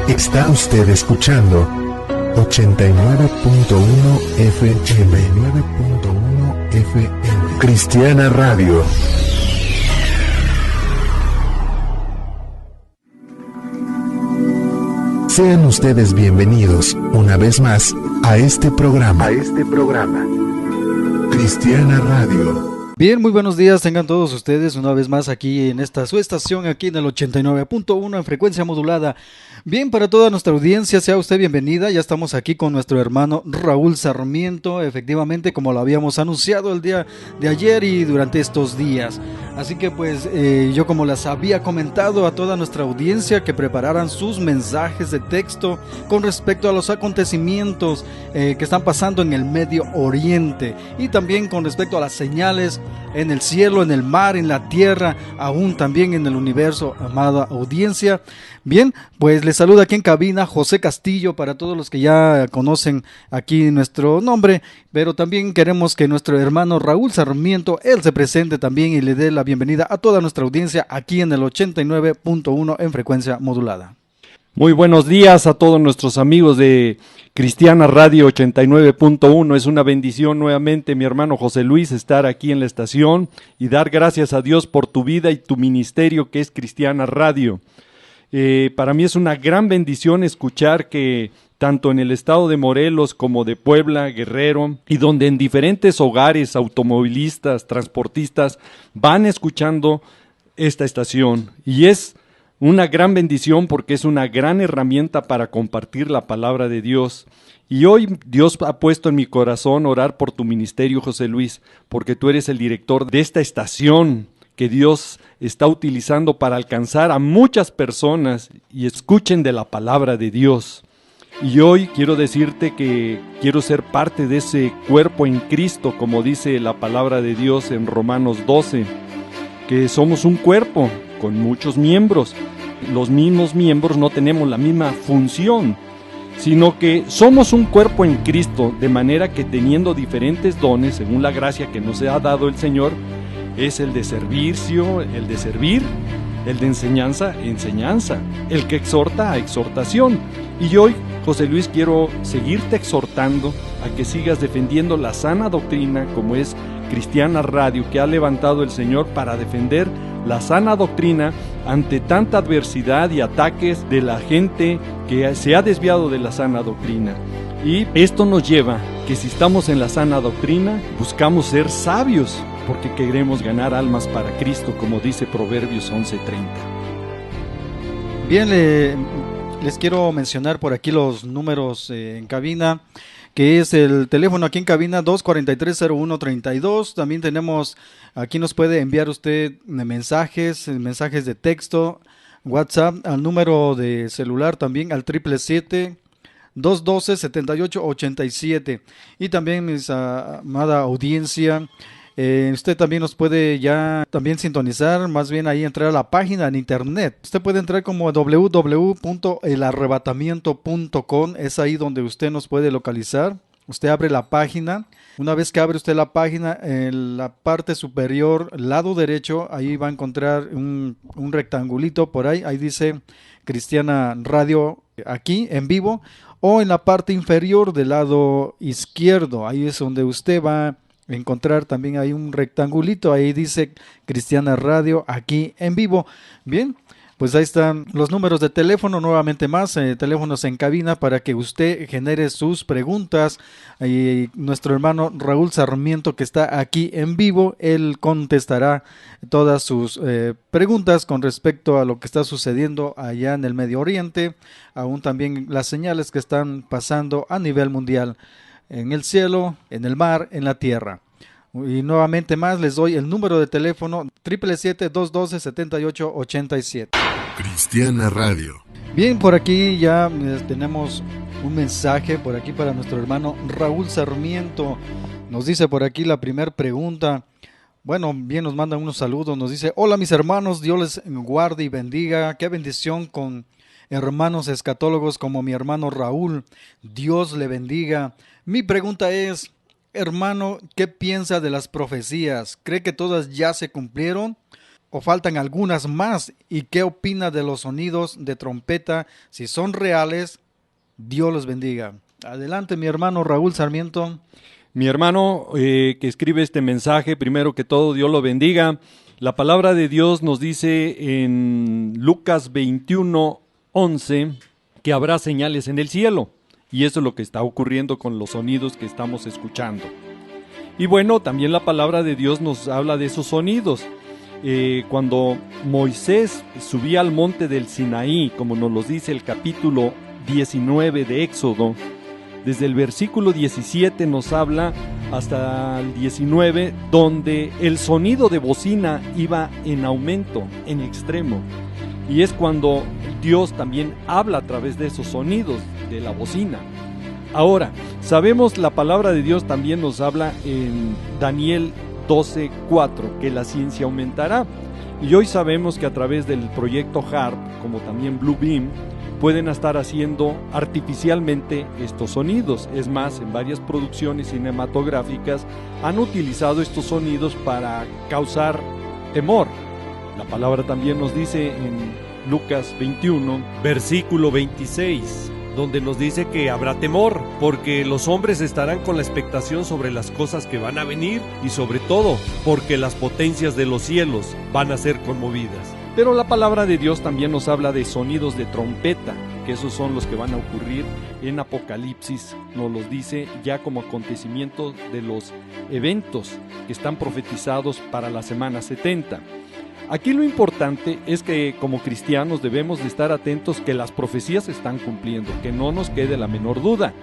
Está usted escuchando 89.1 FM, 9.1 FM, Cristiana Radio. Sean ustedes bienvenidos una vez más a este programa. Cristiana Radio. Bien, muy buenos días, tengan todos ustedes una vez más aquí en esta su estación, aquí en el 89.1 en frecuencia modulada. Bien, para toda nuestra audiencia, sea usted bienvenida. Ya estamos aquí con nuestro hermano Raúl Sarmiento, efectivamente, como lo habíamos anunciado el día de ayer y durante estos días. Así que pues yo, como les había comentado a toda nuestra audiencia, que prepararan sus mensajes de texto con respecto a los acontecimientos que están pasando en el Medio Oriente, y también con respecto a las señales en el cielo, en el mar, en la tierra, aún también en el universo, amada audiencia. Bien, pues les saluda aquí en cabina José Castillo, para todos los que ya conocen aquí nuestro nombre, pero también queremos que nuestro hermano Raúl Sarmiento, él se presente también y le dé la bienvenida a toda nuestra audiencia aquí en el 89.1 en frecuencia modulada. Muy buenos días a todos nuestros amigos de Cristiana Radio 89.1. Es una bendición nuevamente, mi hermano José Luis, estar aquí en la estación y dar gracias a Dios por tu vida y tu ministerio, que es Cristiana Radio. Para mí es una gran bendición escuchar que tanto en el estado de Morelos como de Puebla, Guerrero, y donde en diferentes hogares, automovilistas, transportistas, van escuchando esta estación. Y es una gran bendición porque es una gran herramienta para compartir la palabra de Dios. Y hoy Dios ha puesto en mi corazón orar por tu ministerio, José Luis, porque tú eres el director de esta estación que Dios está utilizando para alcanzar a muchas personas y escuchen de la palabra de Dios. Y hoy quiero decirte que quiero ser parte de ese cuerpo en Cristo, como dice la palabra de Dios en Romanos 12, que somos un cuerpo con muchos miembros. Los mismos miembros no tenemos la misma función, sino que somos un cuerpo en Cristo, de manera que teniendo diferentes dones, según la gracia que nos ha dado el Señor, es el de servicio, el de servir, el de enseñanza, enseñanza, el que exhorta, exhortación. Y hoy, José Luis, quiero seguirte exhortando a que sigas defendiendo la sana doctrina, como es Cristiana Radio, que ha levantado el Señor para defender la sana doctrina ante tanta adversidad y ataques de la gente que se ha desviado de la sana doctrina. Y esto nos lleva que si estamos en la sana doctrina, buscamos ser sabios, porque queremos ganar almas para Cristo, como dice Proverbios 11:30. Bien, les quiero mencionar por aquí los números en cabina, que es el teléfono aquí en cabina 243-0132. También tenemos, aquí nos puede enviar usted mensajes de texto, WhatsApp, al número de celular también, al 777-212-7887. Y también, mis amada audiencia, usted también nos puede ya también sintonizar, más bien ahí entrar a la página en internet. Usted puede entrar como www.elarrebatamiento.com, es ahí donde usted nos puede localizar. Usted abre la página. Una vez que abre usted la página, en la parte superior, lado derecho, ahí va a encontrar un rectangulito por ahí. Ahí dice Cristiana Radio aquí en vivo. O en la parte inferior del lado izquierdo, ahí es donde usted va a encontrar también hay un rectangulito, ahí dice Cristiana Radio aquí en vivo. Bien, pues ahí están los números de teléfono, nuevamente más, teléfonos en cabina para que usted genere sus preguntas. Nuestro hermano Raúl Sarmiento, que está aquí en vivo, él contestará todas sus preguntas con respecto a lo que está sucediendo allá en el Medio Oriente, aún también las señales que están pasando a nivel mundial, en el cielo, en el mar, en la tierra. Y nuevamente más les doy el número de teléfono 777-212-7887. Cristiana Radio. Bien, por aquí ya tenemos un mensaje por aquí para nuestro hermano Raúl Sarmiento. Nos dice por aquí la primera pregunta. Bueno, bien, nos mandan unos saludos. Nos dice: hola mis hermanos, Dios les guarde y bendiga. Qué bendición con hermanos escatólogos como mi hermano Raúl. Dios le bendiga. Mi pregunta es, hermano, ¿qué piensa de las profecías? ¿Cree que todas ya se cumplieron o faltan algunas más? ¿Y qué opina de los sonidos de trompeta? Si son reales, Dios los bendiga. Adelante, mi hermano Raúl Sarmiento. Mi hermano que escribe este mensaje, primero que todo, Dios lo bendiga. La palabra de Dios nos dice en Lucas 21:11 que habrá señales en el cielo. Y eso es lo que está ocurriendo con los sonidos que estamos escuchando. Y bueno, también la palabra de Dios nos habla de esos sonidos. Cuando Moisés subía al monte del Sinaí, como nos lo dice el capítulo 19 de Éxodo, desde el versículo 17 nos habla hasta el 19, donde el sonido de bocina iba en aumento, en extremo. Y es cuando Dios también habla a través de esos sonidos de la bocina. Ahora, sabemos la palabra de Dios también nos habla en Daniel 12:4, que la ciencia aumentará. Y hoy sabemos que a través del proyecto HARP, como también Bluebeam, pueden estar haciendo artificialmente estos sonidos. Es más, en varias producciones cinematográficas han utilizado estos sonidos para causar temor. La palabra también nos dice en Lucas 21, versículo 26, donde nos dice que habrá temor, porque los hombres estarán con la expectación sobre las cosas que van a venir y sobre todo porque las potencias de los cielos van a ser conmovidas. Pero la palabra de Dios también nos habla de sonidos de trompeta, que esos son los que van a ocurrir en Apocalipsis, nos los dice ya como acontecimientos de los eventos que están profetizados para la semana 70. Aquí lo importante es que como cristianos debemos de estar atentos que las profecías se están cumpliendo, que no nos quede la menor duda.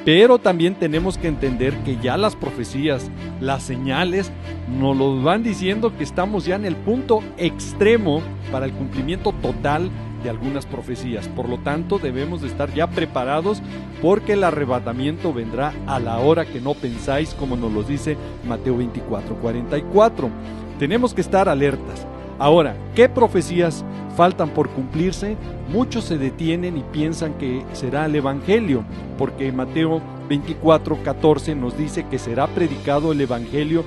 Pero también tenemos que entender que ya las profecías, las señales, nos lo van diciendo que estamos ya en el punto extremo para el cumplimiento total de algunas profecías. Por lo tanto, debemos de estar ya preparados porque el arrebatamiento vendrá a la hora que no pensáis, como nos lo dice Mateo 24:44. Tenemos que estar alertas. Ahora, ¿qué profecías faltan por cumplirse? Muchos se detienen y piensan que será el Evangelio, porque Mateo 24:14 nos dice que será predicado el Evangelio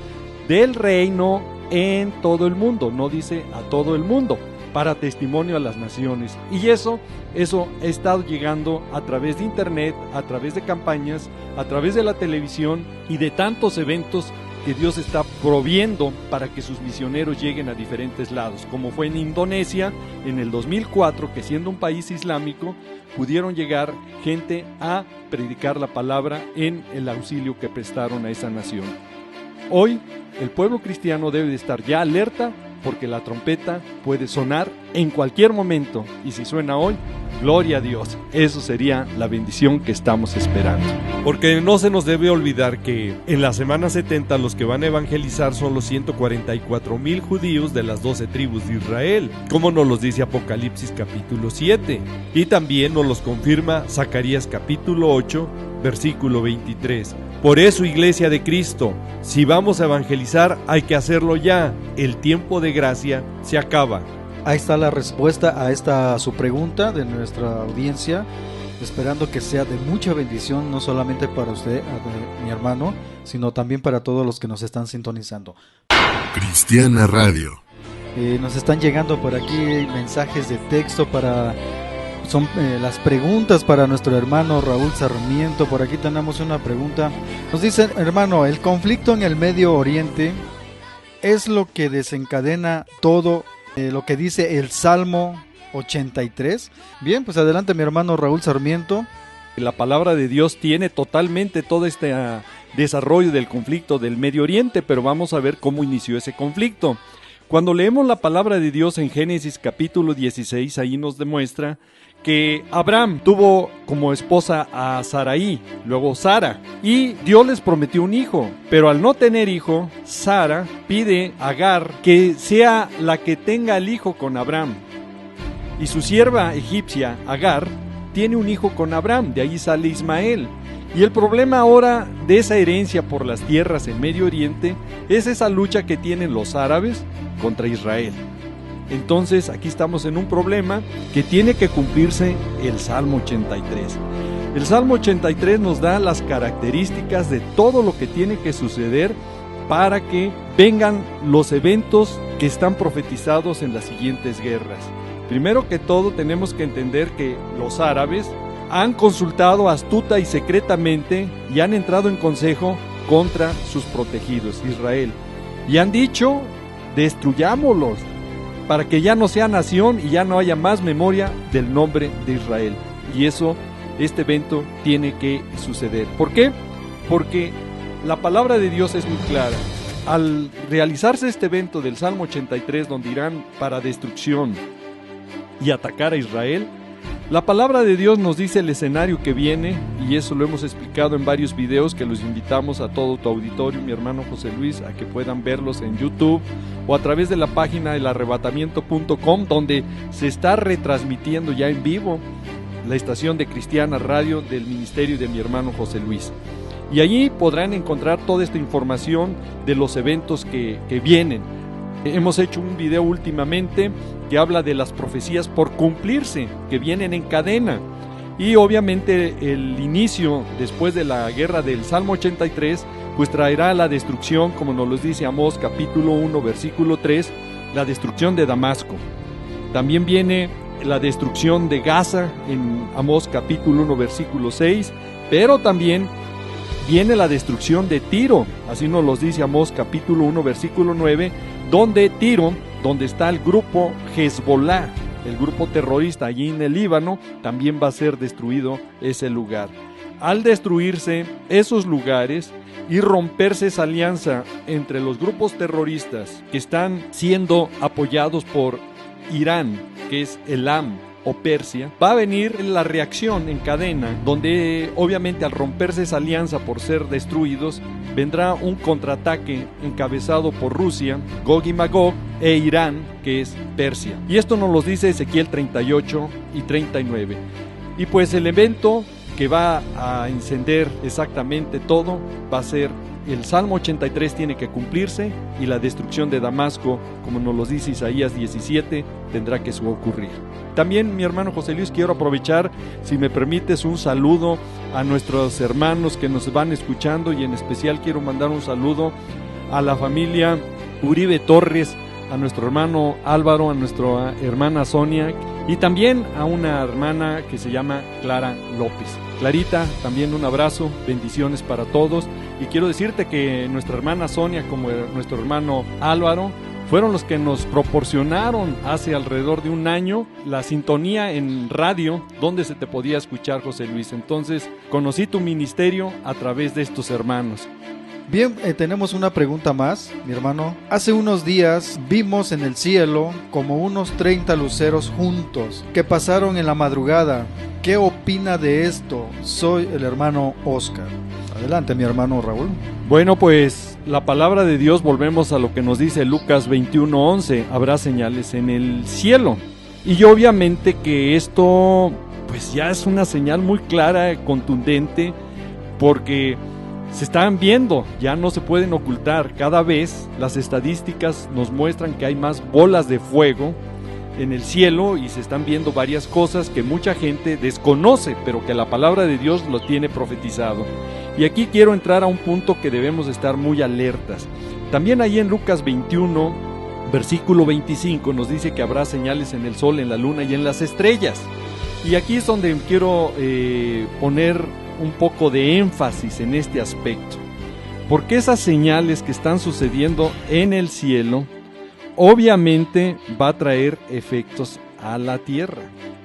del reino en todo el mundo, no dice a todo el mundo, para testimonio a las naciones. Y eso ha estado llegando a través de internet, a través de campañas, a través de la televisión y de tantos eventos que Dios está proviendo para que sus misioneros lleguen a diferentes lados, como fue en Indonesia en el 2004, que siendo un país islámico, pudieron llegar gente a predicar la palabra en el auxilio que prestaron a esa nación. Hoy, el pueblo cristiano debe de estar ya alerta, porque la trompeta puede sonar en cualquier momento, y si suena hoy, gloria a Dios. Eso sería la bendición que estamos esperando. Porque no se nos debe olvidar que en la semana 70 los que van a evangelizar son los 144,000 judíos de las 12 tribus de Israel, como nos los dice Apocalipsis capítulo 7, y también nos los confirma Zacarías capítulo 8, versículo 23. Por eso, Iglesia de Cristo, si vamos a evangelizar hay que hacerlo ya, el tiempo de gracia se acaba. Ahí está la respuesta a su pregunta de nuestra audiencia, esperando que sea de mucha bendición, no solamente para usted, mi hermano, sino también para todos los que nos están sintonizando. Cristiana Radio. Nos están llegando por aquí mensajes de texto son las preguntas para nuestro hermano Raúl Sarmiento. Por aquí tenemos una pregunta. Nos dice, hermano, ¿el conflicto en el Medio Oriente es lo que desencadena todo lo que dice el Salmo 83? Bien, pues adelante mi hermano Raúl Sarmiento. La palabra de Dios tiene totalmente todo este desarrollo del conflicto del Medio Oriente, pero vamos a ver cómo inició ese conflicto. Cuando leemos la palabra de Dios en Génesis capítulo 16, ahí nos demuestra que Abraham tuvo como esposa a Sarai, luego Sara, y Dios les prometió un hijo, pero al no tener hijo, Sara pide a Agar que sea la que tenga el hijo con Abraham. Y su sierva egipcia, Agar, tiene un hijo con Abraham, de ahí sale Ismael. Y el problema ahora de esa herencia por las tierras en Medio Oriente es esa lucha que tienen los árabes contra Israel. Entonces aquí estamos en un problema que tiene que cumplirse el Salmo 83. El Salmo 83 nos da las características de todo lo que tiene que suceder para que vengan los eventos que están profetizados en las siguientes guerras. Primero que todo, tenemos que entender que los árabes han consultado astuta y secretamente y han entrado en consejo contra sus protegidos, Israel. Y han dicho, destruyámoslos, para que ya no sea nación y ya no haya más memoria del nombre de Israel. Y este evento tiene que suceder. ¿Por qué? Porque la palabra de Dios es muy clara. Al realizarse este evento del Salmo 83, donde irán para destrucción y atacar a Israel, la palabra de Dios nos dice el escenario que viene, y eso lo hemos explicado en varios videos que los invitamos a todo tu auditorio, mi hermano José Luis, a que puedan verlos en YouTube o a través de la página elarrebatamiento.com, donde se está retransmitiendo ya en vivo la estación de Cristiana Radio del ministerio de mi hermano José Luis. Y allí podrán encontrar toda esta información de los eventos que vienen. Hemos hecho un video últimamente que habla de las profecías por cumplirse, que vienen en cadena. Y obviamente el inicio, después de la guerra del Salmo 83, pues traerá la destrucción, como nos lo dice Amós capítulo 1, versículo 3, la destrucción de Damasco. También viene la destrucción de Gaza en Amós capítulo 1, versículo 6, pero también viene la destrucción de Tiro, así nos lo dice Amós capítulo 1, versículo 9, donde Tiro, donde está el grupo Hezbollah, el grupo terrorista allí en el Líbano, también va a ser destruido ese lugar. Al destruirse esos lugares y romperse esa alianza entre los grupos terroristas que están siendo apoyados por Irán, que es Elam o Persia, va a venir la reacción en cadena, donde obviamente al romperse esa alianza por ser destruidos, vendrá un contraataque encabezado por Rusia, Gog y Magog, e Irán, que es Persia. Y esto nos lo dice Ezequiel 38 y 39. Y pues el evento que va a encender exactamente todo va a ser el Salmo 83 tiene que cumplirse, y la destrucción de Damasco, como nos lo dice Isaías 17, tendrá que ocurrir. También, mi hermano José Luis, quiero aprovechar, si me permites, un saludo a nuestros hermanos que nos van escuchando, y en especial quiero mandar un saludo a la familia Uribe Torres, a nuestro hermano Álvaro, a nuestra hermana Sonia, y también a una hermana que se llama Clara López. Clarita, también un abrazo, bendiciones para todos. Y quiero decirte que nuestra hermana Sonia, como nuestro hermano Álvaro, fueron los que nos proporcionaron hace alrededor de un año la sintonía en radio donde se te podía escuchar, José Luis. Entonces, conocí tu ministerio a través de estos hermanos. Bien, tenemos una pregunta más, mi hermano. Hace unos días vimos en el cielo como unos 30 luceros juntos que pasaron en la madrugada. ¿Qué opina de esto? Soy el hermano Oscar. Adelante, mi hermano Raúl. Bueno, pues la palabra de Dios, volvemos a lo que nos dice Lucas 21:11, habrá señales en el cielo. Y obviamente que esto pues ya es una señal muy clara, contundente, porque se están viendo, ya no se pueden ocultar. Cada vez las estadísticas nos muestran que hay más bolas de fuego en el cielo, y se están viendo varias cosas que mucha gente desconoce, pero que la palabra de Dios lo tiene profetizado. Y aquí quiero entrar a un punto que debemos estar muy alertas. También ahí en Lucas 21, versículo 25, nos dice que habrá señales en el sol, en la luna y en las estrellas. Y aquí es donde quiero poner un poco de énfasis en este aspecto, porque esas señales que están sucediendo en el cielo obviamente va a traer efectos a la tierra,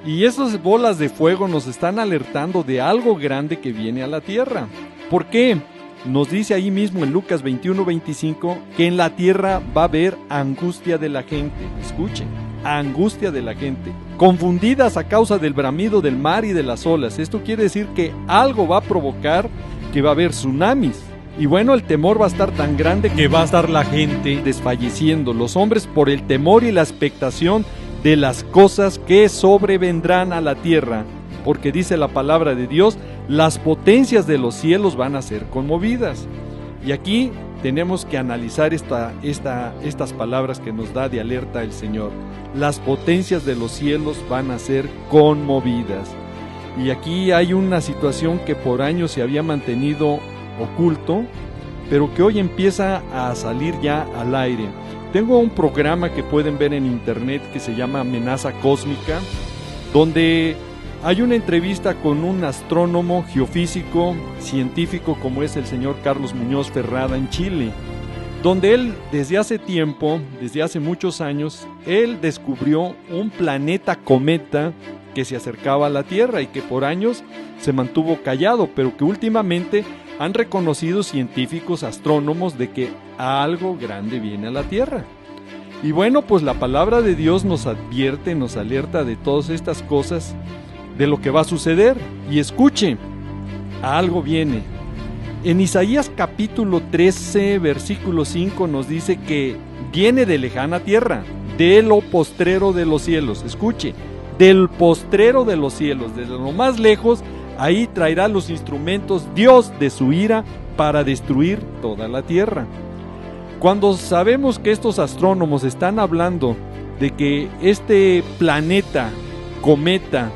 y esas bolas de fuego nos están alertando de algo grande que viene a la tierra. ¿Por qué? Nos dice ahí mismo en Lucas 21:25 que en la tierra va a haber angustia de la gente. Escuchen, angustia de la gente, confundidas a causa del bramido del mar y de las olas. Esto quiere decir que algo va a provocar que va a haber tsunamis. Y bueno, el temor va a estar tan grande que va a estar la gente desfalleciendo, los hombres por el temor y la expectación de las cosas que sobrevendrán a la tierra. Porque dice la palabra de Dios, las potencias de los cielos van a ser conmovidas. Y aquí tenemos que analizar estas palabras que nos da de alerta el Señor. Las potencias de los cielos van a ser conmovidas. Y aquí hay una situación que por años se había mantenido oculto, pero que hoy empieza a salir ya al aire. Tengo un programa que pueden ver en internet que se llama Amenaza Cósmica, donde hay una entrevista con un astrónomo, geofísico, científico como es el señor Carlos Muñoz Ferrada en Chile, donde él desde hace tiempo, desde hace muchos años, él descubrió un planeta cometa que se acercaba a la Tierra y que por años se mantuvo callado, pero que últimamente han reconocido científicos, astrónomos, de que algo grande viene a la Tierra. Y bueno, pues la palabra de Dios nos advierte, nos alerta de todas estas cosas, de lo que va a suceder. Y escuche, algo viene. En Isaías capítulo 13, versículo 5 nos dice que viene de lejana tierra, de lo postrero de los cielos. Escuche, del postrero de los cielos, desde lo más lejos, ahí traerá los instrumentos Dios de su ira para destruir toda la tierra. Cuando sabemos que estos astrónomos están hablando de que este planeta, cometa,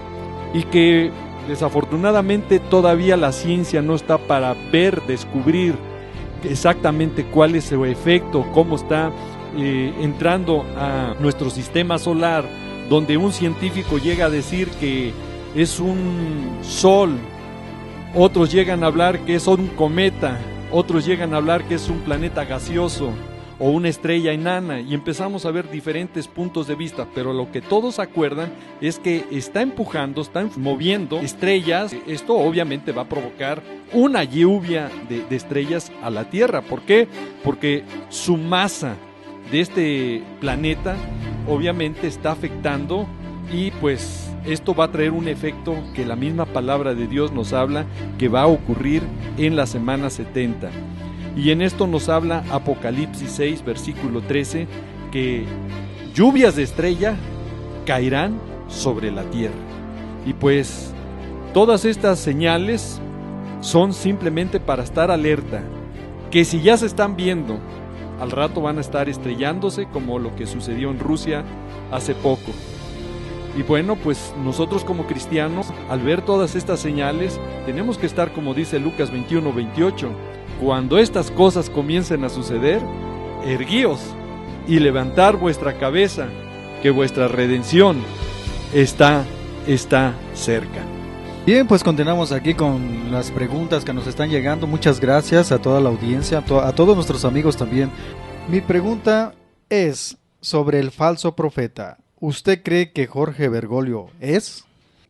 y que desafortunadamente todavía la ciencia no está para descubrir exactamente cuál es su efecto, cómo está entrando a nuestro sistema solar, donde un científico llega a decir que es un sol, otros llegan a hablar que es un cometa, otros llegan a hablar que es un planeta gaseoso o una estrella enana, y empezamos a ver diferentes puntos de vista, pero lo que todos acuerdan es que está empujando, está moviendo estrellas. Esto obviamente va a provocar una lluvia de estrellas a la Tierra. ¿Por qué? Porque su masa de este planeta obviamente está afectando, y pues esto va a traer un efecto que la misma palabra de Dios nos habla que va a ocurrir en la semana 70. Y en esto nos habla Apocalipsis 6, versículo 13, que lluvias de estrella caerán sobre la tierra. Y pues todas estas señales son simplemente para estar alerta, que si ya se están viendo, al rato van a estar estrellándose, como lo que sucedió en Rusia hace poco. Y bueno, pues nosotros como cristianos, al ver todas estas señales, tenemos que estar, como dice Lucas 21, 28, cuando estas cosas comiencen a suceder, erguíos y levantar vuestra cabeza, que vuestra redención está cerca. Bien, pues continuamos aquí con las preguntas que nos están llegando. Muchas gracias a toda la audiencia, a todos nuestros amigos también. Mi pregunta es sobre el falso profeta. ¿Usted cree que Jorge Bergoglio es?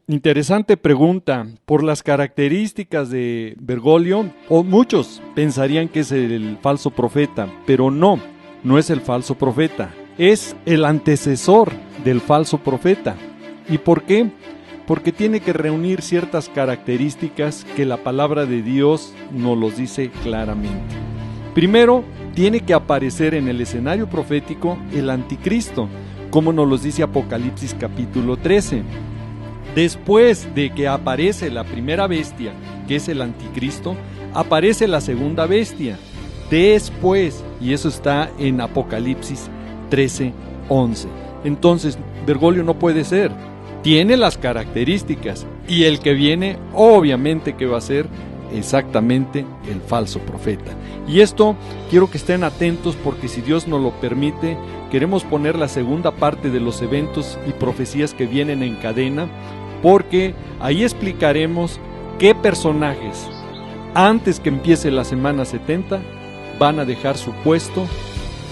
Interesante pregunta. Por las características de Bergoglio, muchos pensarían que es el falso profeta, pero no es el falso profeta. Es el antecesor del falso profeta. ¿Y por qué? Porque tiene que reunir ciertas características que la palabra de Dios nos los dice claramente. Primero, tiene que aparecer en el escenario profético el anticristo, como nos los dice Apocalipsis capítulo 13. Después de que aparece la primera bestia, que es el anticristo, aparece la segunda bestia. Después, y eso está en Apocalipsis 13:11. Entonces, Bergoglio no puede ser. Tiene las características, y el que viene, obviamente que va a ser exactamente el falso profeta. Y esto quiero que estén atentos, porque si Dios nos lo permite, queremos poner la segunda parte de los eventos y profecías que vienen en cadena, porque ahí explicaremos qué personajes, antes que empiece la semana 70, van a dejar su puesto,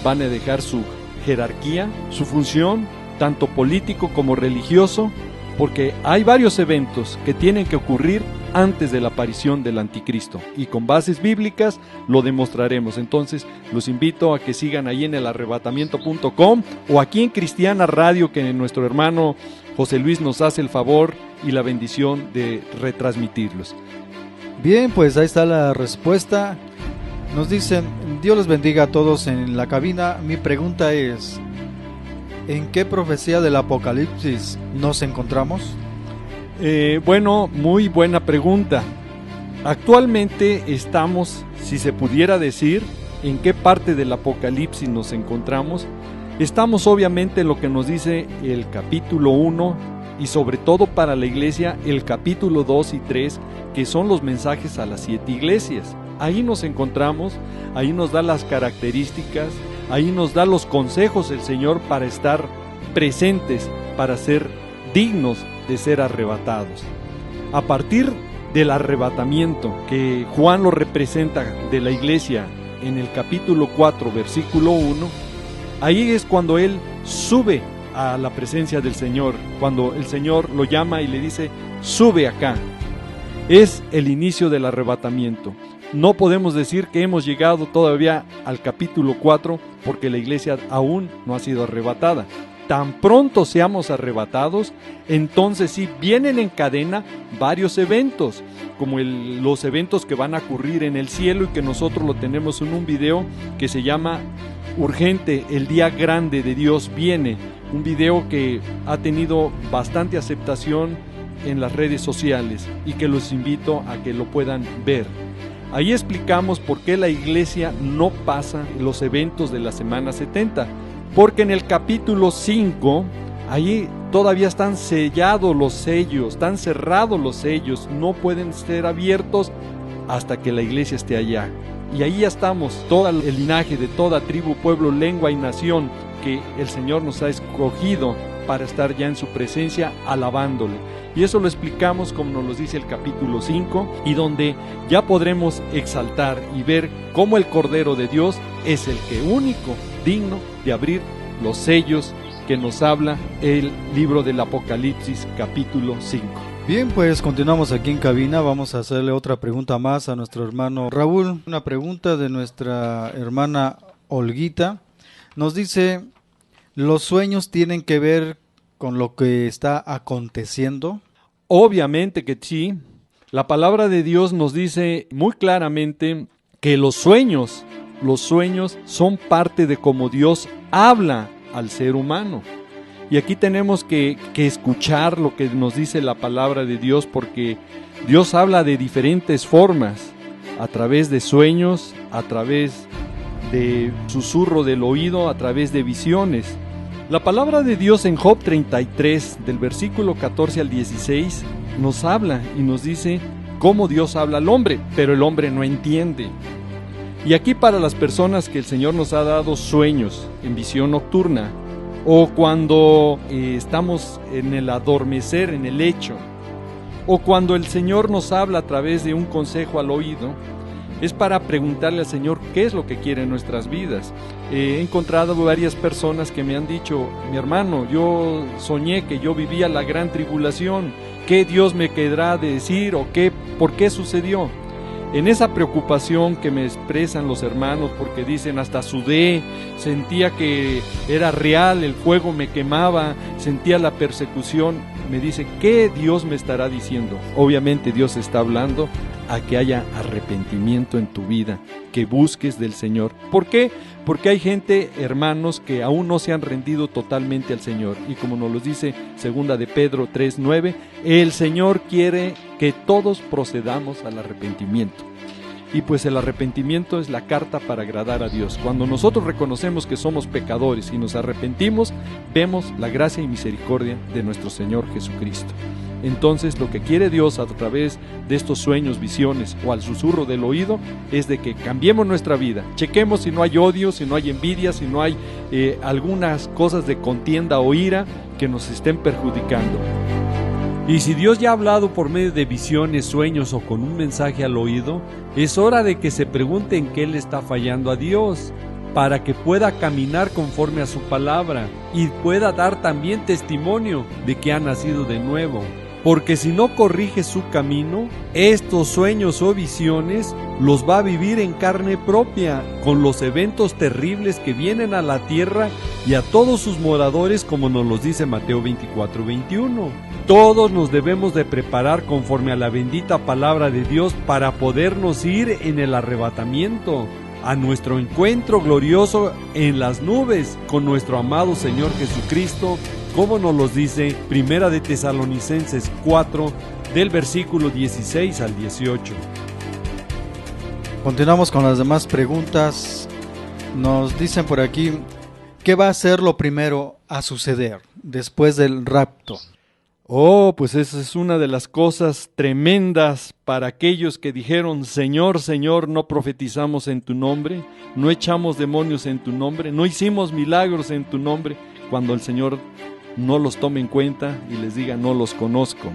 van a dejar su jerarquía, su función, tanto político como religioso, porque hay varios eventos que tienen que ocurrir antes de la aparición del anticristo, y con bases bíblicas lo demostraremos. Entonces los invito a que sigan ahí en elarrebatamiento.com o aquí en Cristiana Radio, que nuestro hermano José Luis nos hace el favor y la bendición de retransmitirlos. Bien, pues ahí está la respuesta. Nos dicen, Dios les bendiga a todos en la cabina. Mi pregunta es, ¿en qué profecía del Apocalipsis nos encontramos? Bueno, muy buena pregunta. Actualmente estamos, si se pudiera decir, ¿en qué parte del Apocalipsis nos encontramos? Estamos obviamente en lo que nos dice el capítulo 1 y sobre todo para la iglesia el capítulo 2 y 3, que son los mensajes a las 7 iglesias. Ahí nos encontramos, ahí nos da las características, Ahí nos da los consejos el Señor para estar presentes, para ser dignos de ser arrebatados. A partir del arrebatamiento que Juan lo representa de la iglesia en el capítulo 4, versículo 1, ahí es cuando él sube a la presencia del Señor, cuando el Señor lo llama y le dice, sube acá. Es el inicio del arrebatamiento. No podemos decir que hemos llegado todavía al capítulo 4 porque la iglesia aún no ha sido arrebatada. Tan pronto seamos arrebatados, entonces sí vienen en cadena varios eventos, como los eventos que van a ocurrir en el cielo y que nosotros lo tenemos en un video que se llama Urgente, el día grande de Dios viene. Un video que ha tenido bastante aceptación en las redes sociales y que los invito a que lo puedan ver. Ahí explicamos por qué la iglesia no pasa los eventos de la semana 70. Porque en el capítulo 5, ahí todavía están sellados los sellos, están cerrados los sellos, no pueden ser abiertos hasta que la iglesia esté allá. Y ahí ya estamos, todo el linaje de toda tribu, pueblo, lengua y nación que el Señor nos ha escogido para estar ya en su presencia alabándole. Y eso lo explicamos como nos lo dice el capítulo 5 y donde ya podremos exaltar y ver cómo el Cordero de Dios es el que único digno de abrir los sellos que nos habla el libro del Apocalipsis capítulo 5. Bien, pues continuamos aquí en cabina. Vamos a hacerle otra pregunta más a nuestro hermano Raúl. Una pregunta de nuestra hermana Olguita. Nos dice, ¿los sueños tienen que ver con lo que está aconteciendo? Obviamente que sí. La palabra de Dios nos dice muy claramente que los sueños son parte de cómo Dios habla al ser humano. Y aquí tenemos que escuchar lo que nos dice la palabra de Dios, porque Dios habla de diferentes formas, a través de sueños, a través de susurro del oído, a través de visiones. La palabra de Dios en Job 33, del versículo 14 al 16, nos habla y nos dice cómo Dios habla al hombre, pero el hombre no entiende. Y aquí para las personas que el Señor nos ha dado sueños en visión nocturna, o cuando estamos en el adormecer, en el lecho, o cuando el Señor nos habla a través de un consejo al oído, es para preguntarle al Señor qué es lo que quiere en nuestras vidas. He encontrado varias personas que me han dicho, mi hermano, yo soñé que yo vivía la gran tribulación, ¿qué Dios me querrá decir o por qué sucedió? En esa preocupación que me expresan los hermanos, porque dicen hasta sudé, sentía que era real, el fuego me quemaba, sentía la persecución, me dice, ¿qué Dios me estará diciendo? Obviamente Dios está hablando a que haya arrepentimiento en tu vida, que busques del Señor. ¿Por qué? Porque hay gente, hermanos, que aún no se han rendido totalmente al Señor. Y como nos lo dice 2 de Pedro 3:9, el Señor quiere que todos procedamos al arrepentimiento. Y pues el arrepentimiento es la carta para agradar a Dios. Cuando nosotros reconocemos que somos pecadores y nos arrepentimos, vemos la gracia y misericordia de nuestro Señor Jesucristo. Entonces lo que quiere Dios a través de estos sueños, visiones o al susurro del oído es de que cambiemos nuestra vida. Chequemos si no hay odio, si no hay envidia, si no hay algunas cosas de contienda o ira que nos estén perjudicando. Y si Dios ya ha hablado por medio de visiones, sueños o con un mensaje al oído, es hora de que se pregunte en qué le está fallando a Dios, para que pueda caminar conforme a su palabra y pueda dar también testimonio de que ha nacido de nuevo. Porque si no corrige su camino, estos sueños o visiones los va a vivir en carne propia, con los eventos terribles que vienen a la tierra y a todos sus moradores, como nos los dice Mateo 24:21. Todos nos debemos de preparar conforme a la bendita palabra de Dios para podernos ir en el arrebatamiento, a nuestro encuentro glorioso en las nubes con nuestro amado Señor Jesucristo, como nos los dice 1 de Tesalonicenses 4, del versículo 16 al 18. Continuamos con las demás preguntas. Nos dicen por aquí, ¿qué va a ser lo primero a suceder después del rapto? Oh, pues esa es una de las cosas tremendas para aquellos que dijeron: Señor, Señor, no profetizamos en tu nombre, no echamos demonios en tu nombre, no hicimos milagros en tu nombre, cuando el Señor no los tome en cuenta y les diga: no los conozco.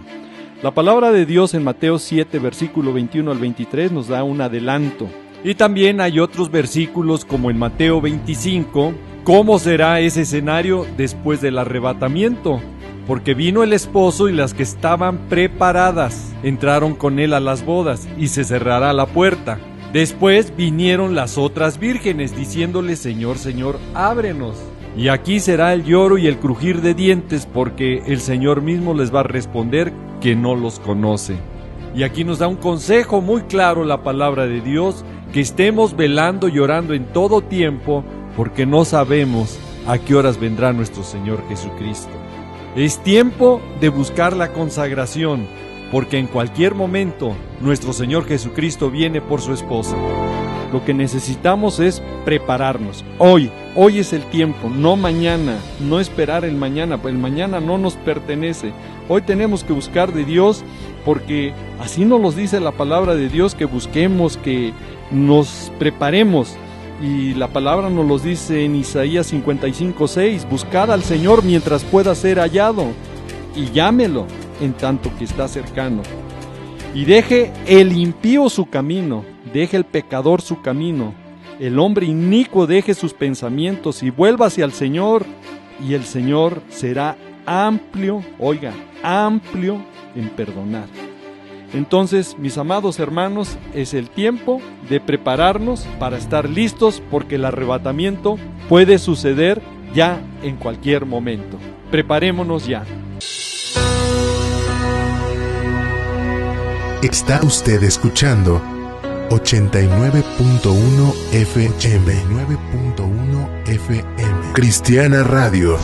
La palabra de Dios en Mateo 7, versículo 21 al 23 nos da un adelanto. Y también hay otros versículos como en Mateo 25, cómo será ese escenario después del arrebatamiento. Porque vino el esposo y las que estaban preparadas entraron con él a las bodas y se cerrará la puerta. Después vinieron las otras vírgenes diciéndole: Señor, Señor, ábrenos. Y aquí será el lloro y el crujir de dientes, porque el Señor mismo les va a responder que no los conoce. Y aquí nos da un consejo muy claro la palabra de Dios, que estemos velando y orando en todo tiempo, porque no sabemos a qué horas vendrá nuestro Señor Jesucristo. Es tiempo de buscar la consagración, porque en cualquier momento nuestro Señor Jesucristo viene por su esposa. Lo que necesitamos es prepararnos. Hoy es el tiempo, no mañana, no esperar el mañana no nos pertenece. Hoy tenemos que buscar de Dios, porque así nos lo dice la palabra de Dios, que busquemos, que nos preparemos. Y la palabra nos lo dice en Isaías 55:6, buscad al Señor mientras pueda ser hallado, y llámelo en tanto que está cercano. Y deje el impío su camino, deje el pecador su camino, el hombre inicuo deje sus pensamientos y vuelva hacia el Señor, y el Señor será amplio en perdonar. Entonces, mis amados hermanos, es el tiempo de prepararnos para estar listos, porque el arrebatamiento puede suceder ya en cualquier momento. Preparémonos ya. Está usted escuchando 89.1 FM. 89.1 FM. Cristiana Radio.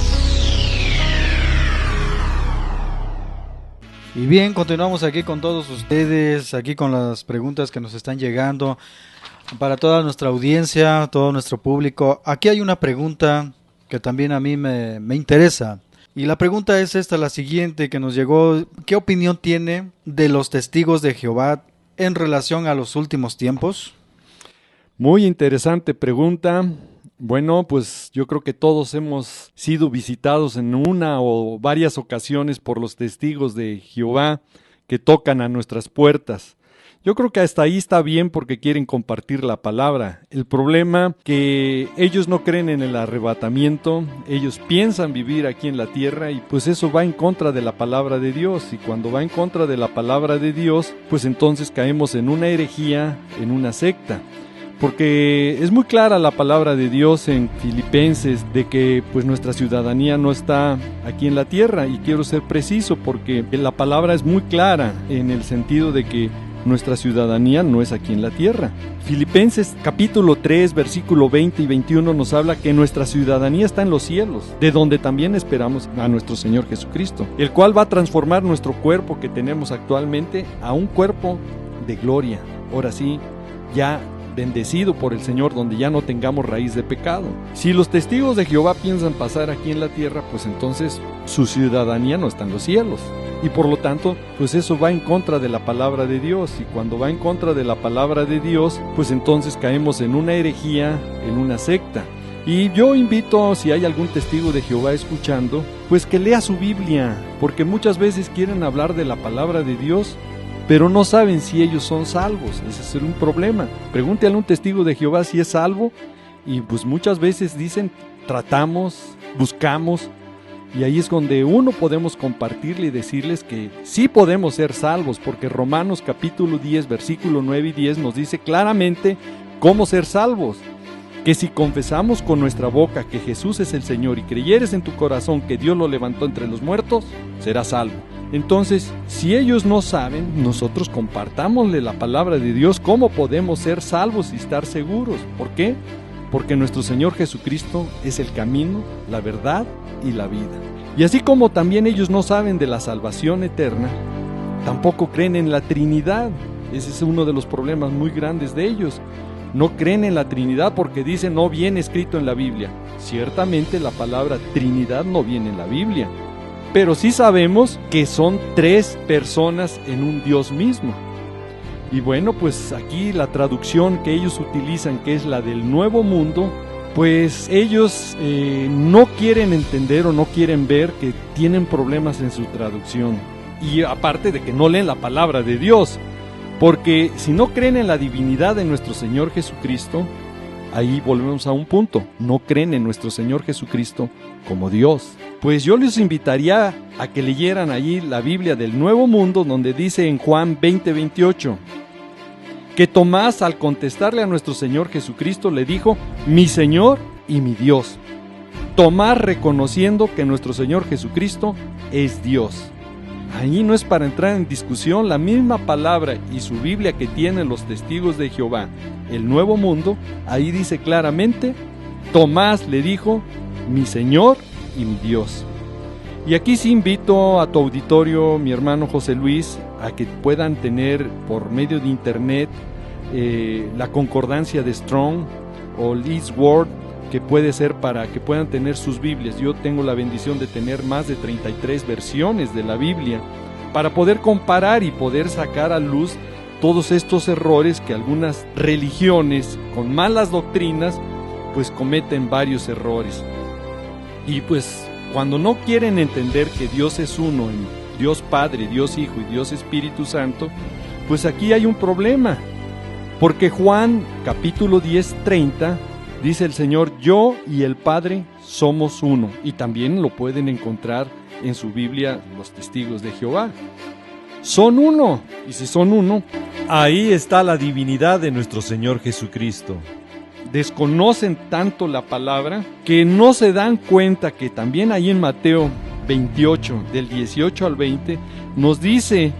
Y bien, continuamos aquí con todos ustedes, aquí con las preguntas que nos están llegando para toda nuestra audiencia, todo nuestro público. Aquí hay una pregunta que también a mí me interesa. Y la pregunta es la siguiente que nos llegó: ¿qué opinión tiene de los testigos de Jehová en relación a los últimos tiempos? Muy interesante pregunta. Bueno, pues yo creo que todos hemos sido visitados en una o varias ocasiones por los testigos de Jehová que tocan a nuestras puertas. Yo creo que hasta ahí está bien, porque quieren compartir la palabra. El problema que ellos no creen en el arrebatamiento, ellos piensan vivir aquí en la tierra, y pues eso va en contra de la palabra de Dios. Y cuando va en contra de la palabra de Dios, pues entonces caemos en una herejía, en una secta. Porque es muy clara la palabra de Dios en Filipenses de que pues nuestra ciudadanía no está aquí en la tierra, y quiero ser preciso porque la palabra es muy clara en el sentido de que nuestra ciudadanía no es aquí en la tierra. Filipenses capítulo 3 versículo 20 y 21 nos habla que nuestra ciudadanía está en los cielos, de donde también esperamos a nuestro Señor Jesucristo, el cual va a transformar nuestro cuerpo que tenemos actualmente a un cuerpo de gloria. Ahora sí, ya bendecido por el Señor, donde ya no tengamos raíz de pecado. Si los testigos de Jehová piensan pasar aquí en la tierra, pues entonces su ciudadanía no está en los cielos, y por lo tanto, pues eso va en contra de la palabra de Dios. Y cuando va en contra de la palabra de Dios, pues entonces caemos en una herejía, en una secta. Y yo invito, si hay algún testigo de Jehová escuchando, pues que lea su Biblia, porque muchas veces quieren hablar de la palabra de Dios, pero no saben si ellos son salvos. Ese es un problema. Pregúntale a un testigo de Jehová si es salvo, y pues muchas veces dicen: tratamos, buscamos, y ahí es donde uno podemos compartirle y decirles que sí podemos ser salvos, porque Romanos capítulo 10, versículo 9 y 10 nos dice claramente cómo ser salvos. Que si confesamos con nuestra boca que Jesús es el Señor y creyeres en tu corazón que Dios lo levantó entre los muertos, serás salvo. Entonces, si ellos no saben, nosotros compartámosle la palabra de Dios, cómo podemos ser salvos y estar seguros. ¿Por qué? Porque nuestro Señor Jesucristo es el camino, la verdad y la vida. Y así como también ellos no saben de la salvación eterna, tampoco creen en la Trinidad. Ese es uno de los problemas muy grandes de ellos. No creen en la Trinidad porque dicen: no viene escrito en la Biblia. Ciertamente la palabra Trinidad no viene en la Biblia. pero sí sabemos que son 3 personas en un Dios mismo. Y bueno, pues aquí la traducción que ellos utilizan, que es la del Nuevo Mundo, pues ellos no quieren entender o no quieren ver que tienen problemas en su traducción. Y aparte de que no leen la palabra de Dios, porque si no creen en la divinidad de nuestro Señor Jesucristo, ahí volvemos a un punto, no creen en nuestro Señor Jesucristo como Dios. Pues yo les invitaría a que leyeran allí la Biblia del Nuevo Mundo, donde dice en Juan 20:28, que Tomás, al contestarle a nuestro Señor Jesucristo, le dijo, mi Señor y mi Dios. Tomás reconociendo que nuestro Señor Jesucristo es Dios. Ahí no es para entrar en discusión, la misma palabra y su Biblia que tienen los testigos de Jehová, el Nuevo Mundo, ahí dice claramente, Tomás le dijo, mi Señor y mi Dios. Y aquí sí invito a tu auditorio, mi hermano José Luis, a que puedan tener por medio de internet la concordancia de Strong o Lee's Word, que puede ser para que puedan tener sus Biblias. Yo tengo la bendición de tener más de 33 versiones de la Biblia para poder comparar y poder sacar a luz todos estos errores que algunas religiones con malas doctrinas pues cometen varios errores. Y pues cuando no quieren entender que Dios es uno, Dios Padre, Dios Hijo y Dios Espíritu Santo, pues aquí hay un problema. Porque Juan capítulo 10:30 dice el Señor, yo y el Padre somos uno. Y también lo pueden encontrar en su Biblia los testigos de Jehová. Son uno. Y si son uno, ahí está la divinidad de nuestro Señor Jesucristo. Desconocen tanto la palabra que no se dan cuenta que también ahí en Mateo 28, del 18 al 20, nos dice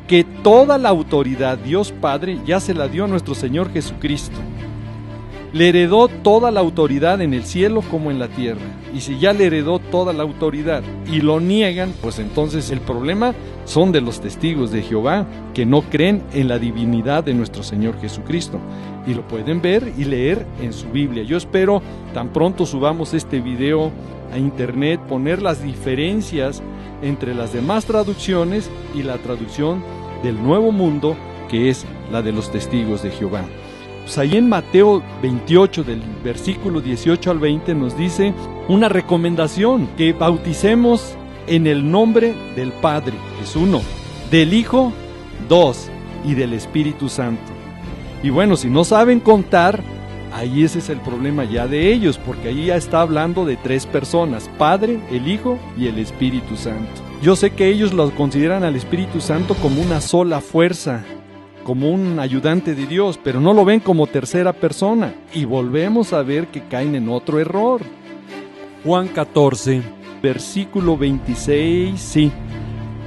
que toda la autoridad Dios Padre ya se la dio a nuestro Señor Jesucristo. Le heredó toda la autoridad en el cielo como en la tierra. Y si ya le heredó toda la autoridad y lo niegan, pues entonces el problema son de los testigos de Jehová, que no creen en la divinidad de nuestro Señor Jesucristo. Y lo pueden ver y leer en su Biblia. Yo espero tan pronto subamos este video a internet, poner las diferencias entre las demás traducciones y la traducción del Nuevo Mundo, que es la de los testigos de Jehová. Pues ahí en Mateo 28, del versículo 18 al 20, nos dice una recomendación, que bauticemos en el nombre del Padre, es 1, del Hijo, 2, y del Espíritu Santo. Y bueno, si no saben contar, ahí ese es el problema ya de ellos, porque ahí ya está hablando de 3 personas, Padre, el Hijo y el Espíritu Santo. Yo sé que ellos lo consideran al Espíritu Santo como una sola fuerza, como un ayudante de Dios, pero no lo ven como tercera persona. Y volvemos a ver que caen en otro error. Juan 14, versículo 26, sí.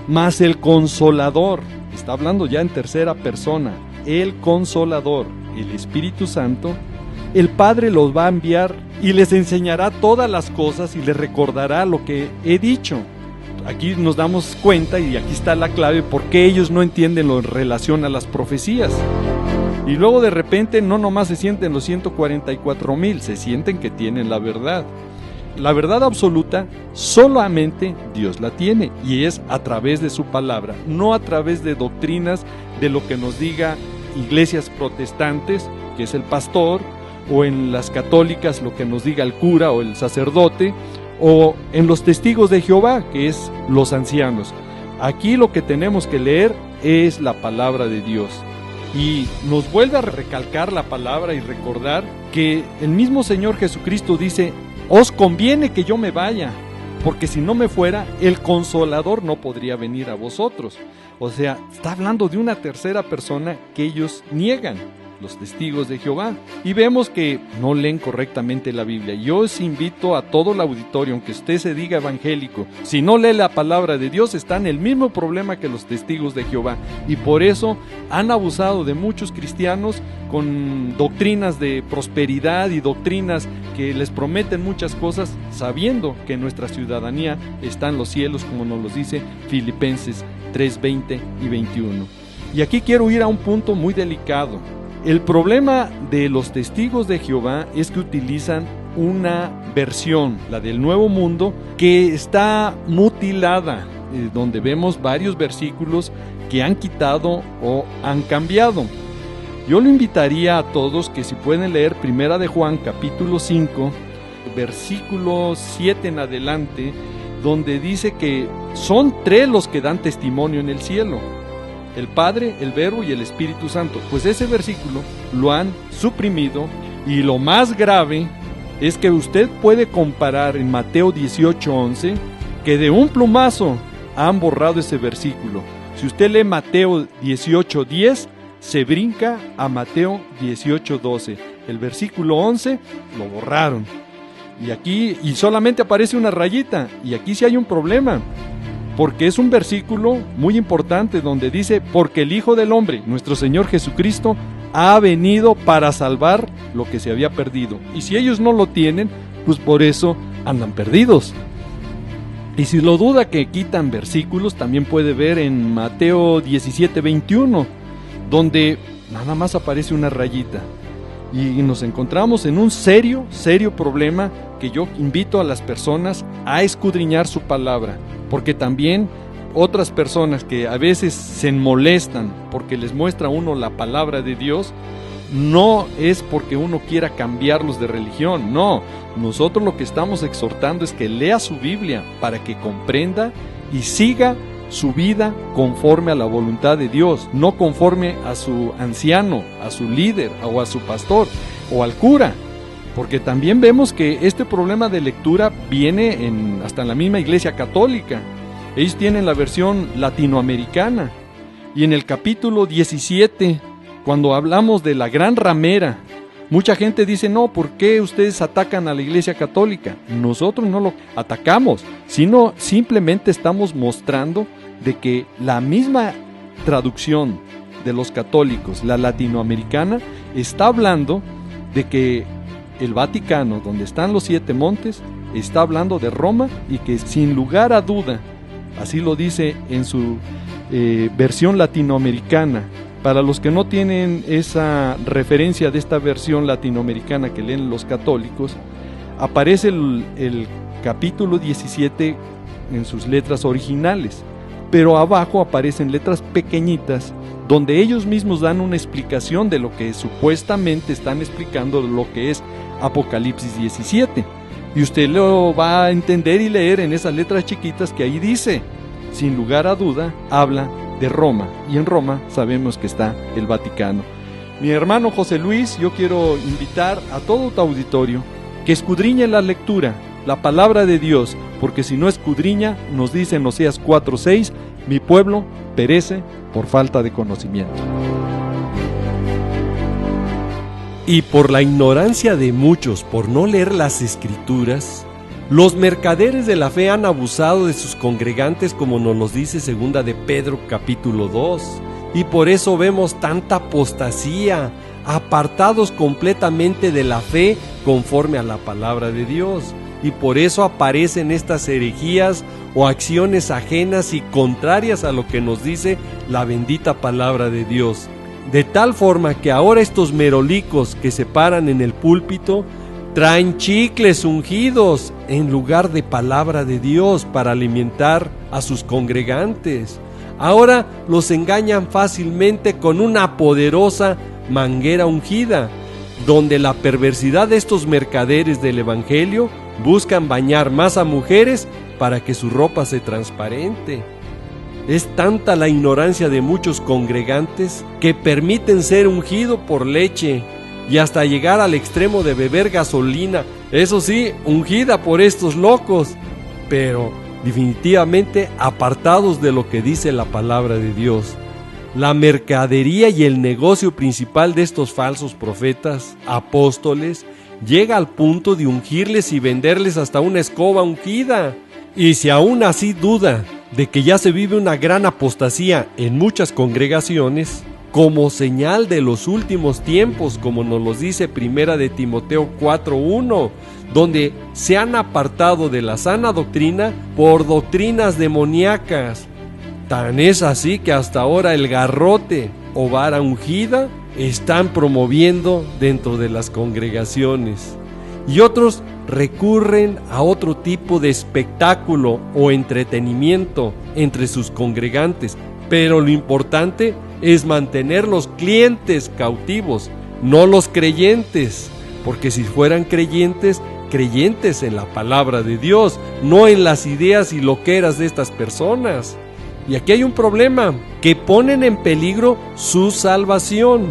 Mas el Consolador, está hablando ya en tercera persona, el Consolador, el Espíritu Santo, el Padre los va a enviar y les enseñará todas las cosas y les recordará lo que he dicho. Aquí nos damos cuenta, y aquí está la clave, por qué ellos no entienden lo en relación a las profecías. Y luego de repente no nomás se sienten los 144,000, se sienten que tienen la verdad. La verdad absoluta solamente Dios la tiene, y es a través de su palabra, no a través de doctrinas de lo que nos diga iglesias protestantes, que es el pastor, o en las católicas lo que nos diga el cura o el sacerdote, o en los testigos de Jehová, que es los ancianos. Aquí lo que tenemos que leer es la palabra de Dios. Y nos vuelve a recalcar la palabra y recordar que el mismo Señor Jesucristo dice, os conviene que yo me vaya, porque si no me fuera, el Consolador no podría venir a vosotros. O sea, está hablando de una tercera persona que ellos niegan, los testigos de Jehová, y vemos que no leen correctamente la Biblia. Yo os invito a todo el auditorio, aunque usted se diga evangélico, si no lee la palabra de Dios, está en el mismo problema que los testigos de Jehová, y por eso han abusado de muchos cristianos con doctrinas de prosperidad y doctrinas que les prometen muchas cosas, sabiendo que nuestra ciudadanía está en los cielos, como nos lo dice Filipenses 3:20 y 21. Y aquí quiero ir a un punto muy delicado. El problema de los testigos de Jehová es que utilizan una versión, la del Nuevo Mundo, que está mutilada, donde vemos varios versículos que han quitado o han cambiado. Yo lo invitaría a todos que si pueden leer Primera de Juan capítulo 5, versículo 7 en adelante, donde dice que son 3 los que dan testimonio en el cielo: el Padre, el Verbo y el Espíritu Santo. Pues ese versículo lo han suprimido, y lo más grave es que usted puede comparar en Mateo 18:11 que de un plumazo han borrado ese versículo. Si usted lee Mateo 18:10, se brinca a Mateo 18:12. El versículo 11 lo borraron. Y solamente aparece una rayita. Y aquí sí hay un problema, porque es un versículo muy importante donde dice: porque el Hijo del Hombre, nuestro Señor Jesucristo, ha venido para salvar lo que se había perdido. Y si ellos no lo tienen, pues por eso andan perdidos. Y si lo duda que quitan versículos, también puede ver en Mateo 17:21, donde nada más aparece una rayita. Y nos encontramos en un serio problema, que yo invito a las personas a escudriñar su palabra, porque también otras personas que a veces se molestan porque les muestra uno la palabra de Dios, no es porque uno quiera cambiarlos de religión, no. Nosotros lo que estamos exhortando es que lea su Biblia para que comprenda y siga su vida conforme a la voluntad de Dios, no conforme a su anciano, a su líder o a su pastor o al cura. Porque también vemos que este problema de lectura viene hasta en la misma Iglesia Católica. Ellos tienen la versión latinoamericana, y en el capítulo 17, cuando hablamos de la gran ramera, mucha gente dice: no, ¿por qué ustedes atacan a la Iglesia Católica? Nosotros no lo atacamos, sino simplemente estamos mostrando de que la misma traducción de los católicos, la latinoamericana, está hablando de que el Vaticano, donde están los 7 montes, está hablando de Roma, y que sin lugar a duda, así lo dice en su versión latinoamericana. Para los que no tienen esa referencia de esta versión latinoamericana que leen los católicos, aparece el capítulo 17 en sus letras originales, pero abajo aparecen letras pequeñitas donde ellos mismos dan una explicación de lo que supuestamente están explicando, lo que es Apocalipsis 17. Y usted lo va a entender y leer en esas letras chiquitas que ahí dice: sin lugar a duda, habla de Roma, y en Roma sabemos que está el Vaticano. Mi hermano José Luis, yo quiero invitar a todo tu auditorio que escudriñe la lectura, la palabra de Dios, porque si no escudriña, nos dice en Oseas 4:6, mi pueblo perece por falta de conocimiento. Y por la ignorancia de muchos por no leer las Escrituras, los mercaderes de la fe han abusado de sus congregantes, como nos lo dice segunda de Pedro capítulo 2, y por eso vemos tanta apostasía, apartados completamente de la fe conforme a la palabra de Dios, y por eso aparecen estas herejías o acciones ajenas y contrarias a lo que nos dice la bendita palabra de Dios. De tal forma que ahora estos merolicos que se paran en el púlpito traen chicles ungidos en lugar de palabra de Dios para alimentar a sus congregantes. Ahora los engañan fácilmente con una poderosa manguera ungida, donde la perversidad de estos mercaderes del evangelio buscan bañar más a mujeres para que su ropa sea transparente. Es tanta la ignorancia de muchos congregantes que permiten ser ungido por leche y hasta llegar al extremo de beber gasolina, eso sí, ungida por estos locos, pero definitivamente apartados de lo que dice la palabra de Dios. La mercadería y el negocio principal de estos falsos profetas, apóstoles, llega al punto de ungirles y venderles hasta una escoba ungida. Y si aún así duda de que ya se vive una gran apostasía en muchas congregaciones, como señal de los últimos tiempos, como nos los dice Primera de Timoteo 4:1, donde se han apartado de la sana doctrina por doctrinas demoníacas. Tan es así que hasta ahora el garrote o vara ungida están promoviendo dentro de las congregaciones. y otros recurren a otro tipo de espectáculo o entretenimiento entre sus congregantes, pero lo importante es mantener los clientes cautivos, no los creyentes, porque si fueran creyentes en la palabra de Dios, no en las ideas y loqueras de estas personas. Y aquí hay un problema, que ponen en peligro su salvación.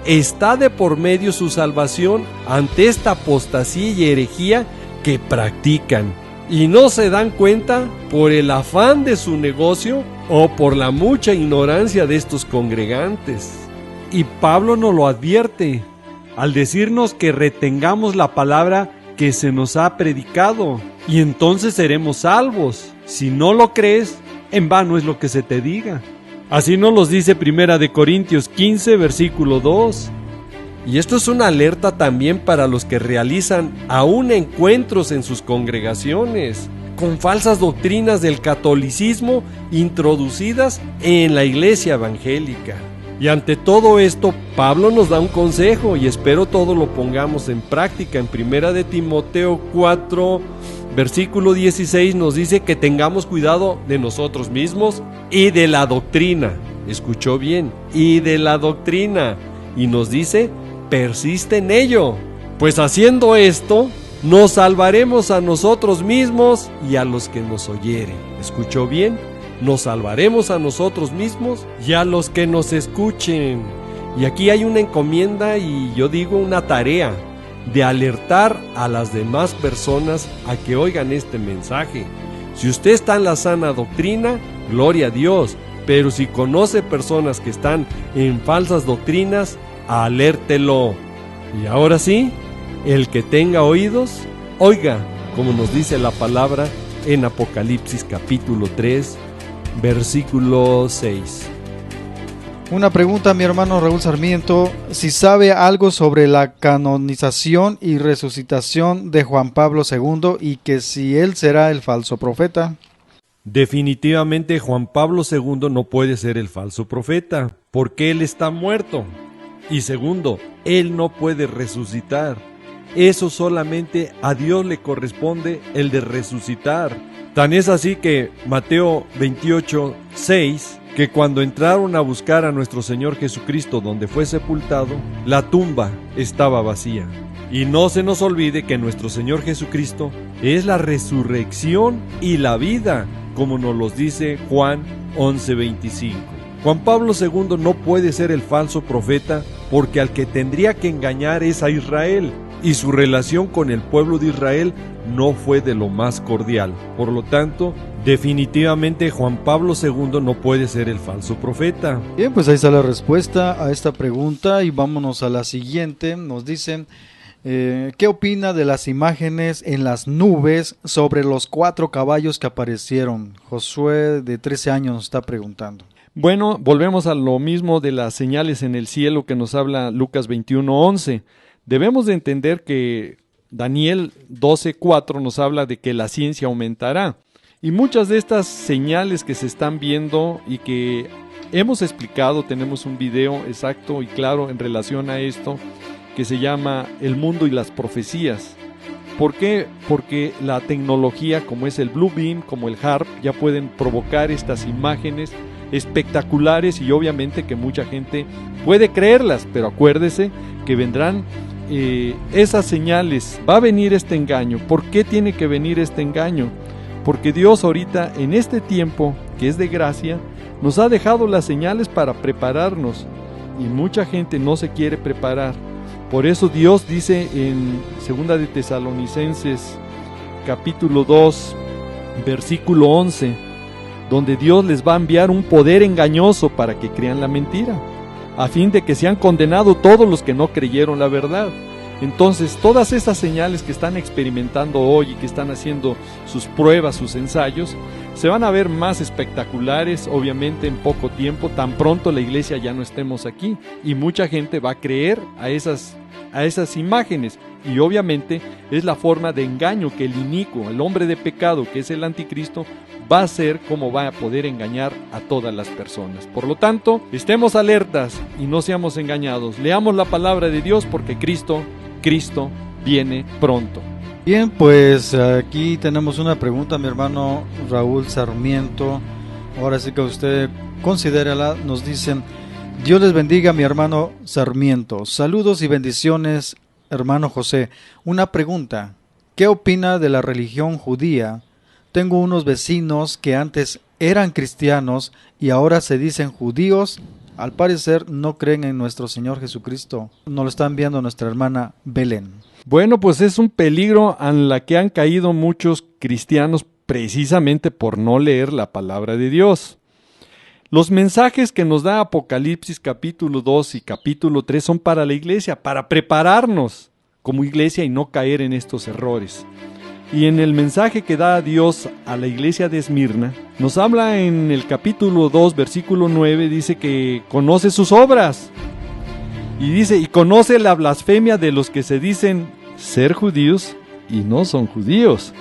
Está de por medio su salvación ante esta apostasía y herejía que practican, y no se dan cuenta por el afán de su negocio o por la mucha ignorancia de estos congregantes. Y Pablo nos lo advierte al decirnos que retengamos la palabra que se nos ha predicado, y entonces seremos salvos. Si no lo crees, en vano es lo que se te diga. Así nos los dice 1 Corintios 15, versículo 2. Y esto es una alerta también para los que realizan aún encuentros en sus congregaciones con falsas doctrinas del catolicismo introducidas en la iglesia evangélica. Y ante todo esto, Pablo nos da un consejo, y espero todo lo pongamos en práctica. En 1 Timoteo 4, versículo 16 nos dice que tengamos cuidado de nosotros mismos y de la doctrina. Escuchó bien, y de la doctrina. Y nos dice, persiste en ello, pues haciendo esto, nos salvaremos a nosotros mismos y a los que nos oyeren. ¿Escuchó bien? Nos salvaremos a nosotros mismos y a los que nos escuchen. Y aquí hay una encomienda, y yo digo una tarea, de alertar a las demás personas a que oigan este mensaje. Si usted está en la sana doctrina, gloria a Dios, pero si conoce personas que están en falsas doctrinas, alértelo. Y ahora sí, el que tenga oídos, oiga, como nos dice la palabra en Apocalipsis capítulo 3, versículo 6. Una pregunta, mi hermano Raúl Sarmiento, si sabe algo sobre la canonización y resucitación de Juan Pablo II, y que si él será el falso profeta. Definitivamente Juan Pablo II no puede ser el falso profeta, porque él está muerto. Y segundo, él no puede resucitar. Eso solamente a Dios le corresponde, el de resucitar. Tan es así que Mateo 28, 6, que cuando entraron a buscar a nuestro Señor Jesucristo donde fue sepultado, la tumba estaba vacía. Y no se nos olvide que nuestro Señor Jesucristo es la resurrección y la vida, como nos los dice Juan 11:25. Juan Pablo II no puede ser el falso profeta, porque al que tendría que engañar es a Israel, y su relación con el pueblo de Israel no fue de lo más cordial. Por lo tanto, definitivamente Juan Pablo II no puede ser el falso profeta. Bien, pues ahí está la respuesta a esta pregunta, y vámonos a la siguiente. Nos dicen, ¿qué opina de las imágenes en las nubes sobre los 4 caballos que aparecieron? Josué, de 13 años, nos está preguntando. Bueno, volvemos a lo mismo de las señales en el cielo que nos habla Lucas 21:11. Debemos de entender que Daniel 12:4 nos habla de que la ciencia aumentará. Y muchas de estas señales que se están viendo y que hemos explicado, tenemos un video exacto y claro en relación a esto, que se llama El mundo y las profecías. ¿Por qué? Porque la tecnología, como es el Blue Beam, como el HARP, ya pueden provocar estas imágenes espectaculares, y obviamente que mucha gente puede creerlas, pero acuérdese que vendrán esas señales, va a venir este engaño. ¿Por qué tiene que venir este engaño? Porque Dios ahorita, en este tiempo que es de gracia, nos ha dejado las señales para prepararnos, y mucha gente no se quiere preparar. Por eso Dios dice en 2 de Tesalonicenses capítulo 2 versículo 11, donde Dios les va a enviar un poder engañoso para que crean la mentira, a fin de que sean condenados todos los que no creyeron la verdad. Entonces, todas esas señales que están experimentando hoy y que están haciendo sus pruebas, sus ensayos, se van a ver más espectaculares, obviamente, en poco tiempo, tan pronto la iglesia ya no estemos aquí, y mucha gente va a creer a esas imágenes, y obviamente es la forma de engaño que el inicuo, el hombre de pecado, que es el anticristo, va a ser como va a poder engañar a todas las personas. Por lo tanto, estemos alertas y no seamos engañados. Leamos la palabra de Dios, porque Cristo viene pronto. Bien, pues aquí tenemos una pregunta, mi hermano Raúl Sarmiento. Ahora sí que usted considérala. Nos dicen: Dios les bendiga, mi hermano Sarmiento. Saludos y bendiciones, hermano José. Una pregunta: ¿qué opina de la religión judía? Tengo unos vecinos que antes eran cristianos y ahora se dicen judíos. Al parecer no creen en nuestro Señor Jesucristo. Nos lo está enviando nuestra hermana Belén. Bueno, pues es un peligro en la que han caído muchos cristianos precisamente por no leer la palabra de Dios. Los mensajes que nos da Apocalipsis capítulo 2 y capítulo 3 son para la iglesia, para prepararnos como iglesia y no caer en estos errores. Y en el mensaje que da Dios a la iglesia de Esmirna, nos habla en el capítulo 2, versículo 9, dice que conoce sus obras. Y dice, y conoce la blasfemia de los que se dicen ser judíos y no son judíos.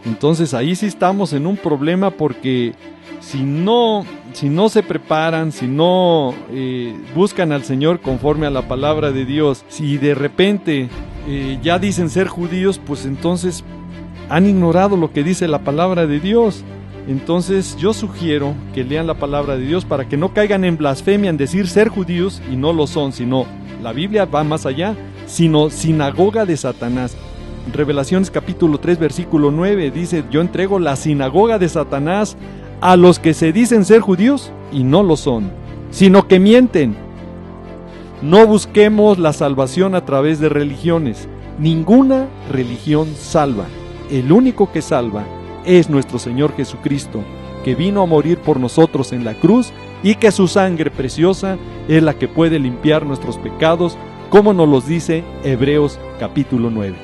Entonces ahí sí estamos en un problema, porque si no se preparan, si no buscan al Señor conforme a la palabra de Dios, si de repente ya dicen ser judíos, pues entonces han ignorado lo que dice la palabra de Dios. Entonces yo sugiero que lean la palabra de Dios para que no caigan en blasfemia en decir ser judíos y no lo son, sino la Biblia va más allá, sino sinagoga de Satanás. Revelaciones capítulo 3 versículo 9 dice: yo entrego la sinagoga de Satanás a los que se dicen ser judíos y no lo son, sino que mienten. No busquemos la salvación a través de religiones. Ninguna religión salva. El único que salva es nuestro Señor Jesucristo, que vino a morir por nosotros en la cruz y que su sangre preciosa es la que puede limpiar nuestros pecados, como nos los dice Hebreos capítulo 9.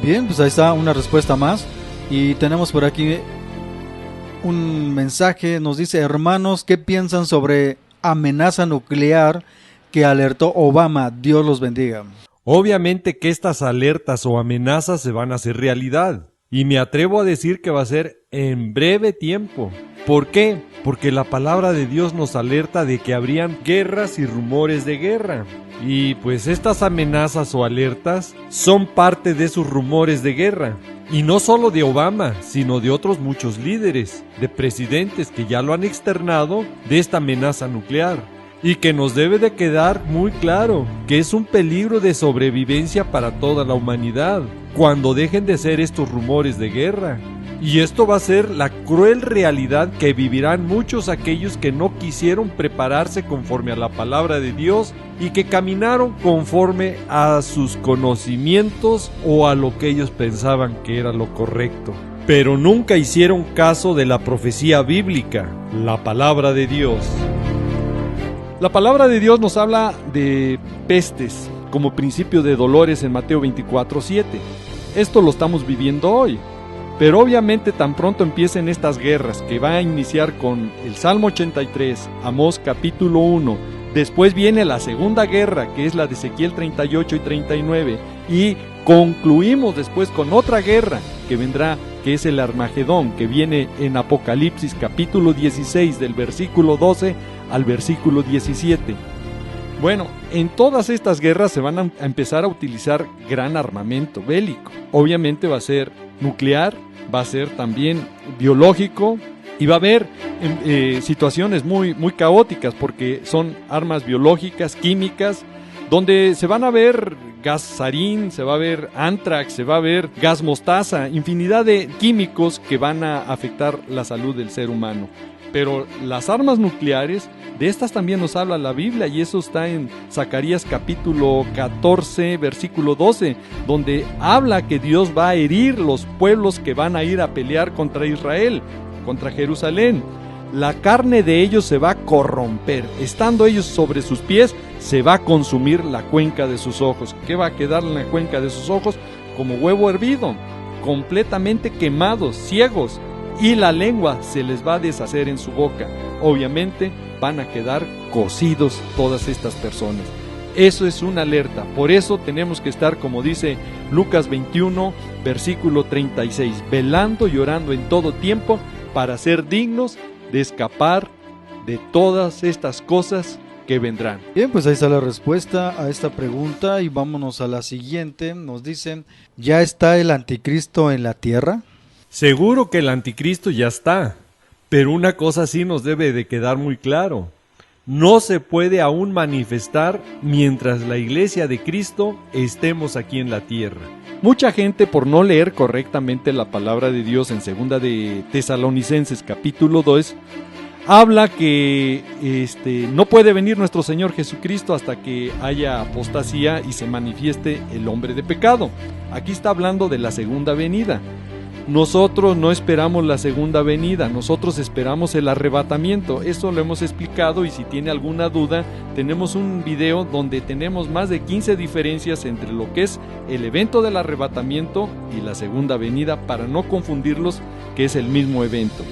Bien, pues ahí está una respuesta más. Y tenemos por aquí un mensaje. Nos dice: hermanos, ¿qué piensan sobre amenaza nuclear que alertó Obama? Dios los bendiga. Obviamente que estas alertas o amenazas se van a hacer realidad. Y me atrevo a decir que va a ser en breve tiempo. ¿Por qué? Porque la palabra de Dios nos alerta de que habrían guerras y rumores de guerra. Y pues estas amenazas o alertas son parte de esos rumores de guerra. Y no solo de Obama, sino de otros muchos líderes, de presidentes que ya lo han externado de esta amenaza nuclear. Y que nos debe de quedar muy claro que es un peligro de sobrevivencia para toda la humanidad cuando dejen de ser estos rumores de guerra. Y esto va a ser la cruel realidad que vivirán muchos aquellos que no quisieron prepararse conforme a la palabra de Dios y que caminaron conforme a sus conocimientos o a lo que ellos pensaban que era lo correcto. Pero nunca hicieron caso de la profecía bíblica, la palabra de Dios. La palabra de Dios nos habla de pestes como principio de dolores en Mateo 24:7. Esto lo estamos viviendo hoy. Pero obviamente tan pronto empiecen estas guerras, que va a iniciar con el Salmo 83, Amós capítulo 1, después viene la segunda guerra, que es la de Ezequiel 38 y 39, y concluimos después con otra guerra que vendrá, que es el Armagedón, que viene en Apocalipsis capítulo 16, del versículo 12 al versículo 17. Bueno, en todas estas guerras se van a empezar a utilizar gran armamento bélico. Obviamente va a ser nuclear, va a ser también biológico y va a haber situaciones muy caóticas, porque son armas biológicas, químicas, donde se van a ver gas sarín, se va a ver antrax, se va a ver gas mostaza, infinidad de químicos que van a afectar la salud del ser humano. Pero las armas nucleares, de estas también nos habla la Biblia, y eso está en Zacarías capítulo 14, versículo 12, donde habla que Dios va a herir los pueblos que van a ir a pelear contra Israel, contra Jerusalén. La carne de ellos se va a corromper, estando ellos sobre sus pies, se va a consumir la cuenca de sus ojos. ¿Qué va a quedar en la cuenca de sus ojos? Como huevo hervido, completamente quemados, ciegos. Y la lengua se les va a deshacer en su boca. Obviamente van a quedar cocidos todas estas personas. Eso es una alerta. Por eso tenemos que estar, como dice Lucas 21, versículo 36, velando y orando en todo tiempo para ser dignos de escapar de todas estas cosas que vendrán. Bien, pues ahí está la respuesta a esta pregunta y vámonos a la siguiente. Nos dicen, ¿ya está el anticristo en la tierra? Seguro que el anticristo ya está, pero una cosa sí nos debe de quedar muy claro. No se puede aún manifestar mientras la iglesia de Cristo estemos aquí en la tierra. Mucha gente, por no leer correctamente la palabra de Dios en 2 de Tesalonicenses capítulo 2, habla que no puede venir nuestro Señor Jesucristo hasta que haya apostasía y se manifieste el hombre de pecado. Aquí está hablando de la segunda venida. Nosotros no esperamos la segunda venida, nosotros esperamos el arrebatamiento. Eso lo hemos explicado y si tiene alguna duda, tenemos un video donde tenemos más de 15 diferencias entre lo que es el evento del arrebatamiento y la segunda venida para no confundirlos, que es el mismo evento.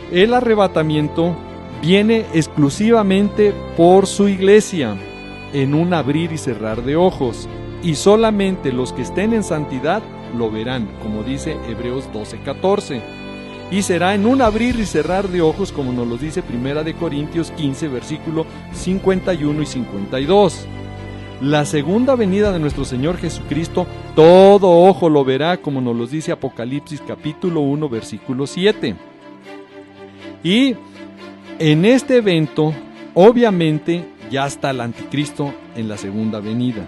El arrebatamiento viene exclusivamente por su iglesia, en un abrir y cerrar de ojos, y solamente los que estén en santidad lo verán, como dice Hebreos 12:14, y será en un abrir y cerrar de ojos, como nos lo dice 1 de Corintios 15, versículo 51 y 52. La segunda venida de nuestro Señor Jesucristo, todo ojo lo verá, como nos lo dice Apocalipsis capítulo 1, versículo 7. Y en este evento, obviamente, ya está el anticristo en la segunda venida.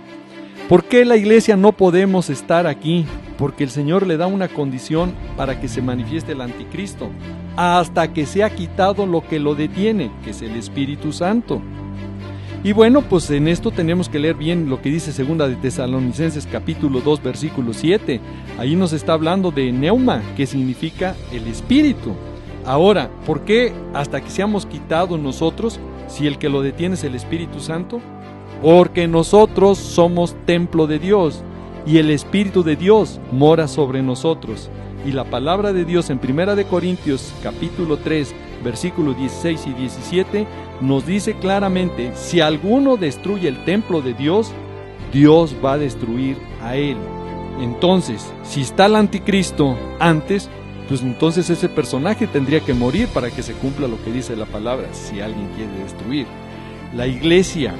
¿Por qué la iglesia no podemos estar aquí? Porque el Señor le da una condición para que se manifieste el anticristo, hasta que se ha quitado lo que lo detiene, que es el Espíritu Santo. Y bueno, pues en esto tenemos que leer bien lo que dice 2 de Tesalonicenses capítulo 2, versículo 7. Ahí nos está hablando de neuma, que significa el Espíritu. Ahora, ¿por qué hasta que seamos quitados nosotros, si el que lo detiene es el Espíritu Santo? Porque nosotros somos templo de Dios y el Espíritu de Dios mora sobre nosotros. Y la palabra de Dios en 1 de Corintios capítulo 3, versículos 16 y 17 nos dice claramente, si alguno destruye el templo de Dios, Dios va a destruir a él. Entonces, si está el anticristo antes, pues entonces ese personaje tendría que morir para que se cumpla lo que dice la palabra, si alguien quiere destruir. La iglesia,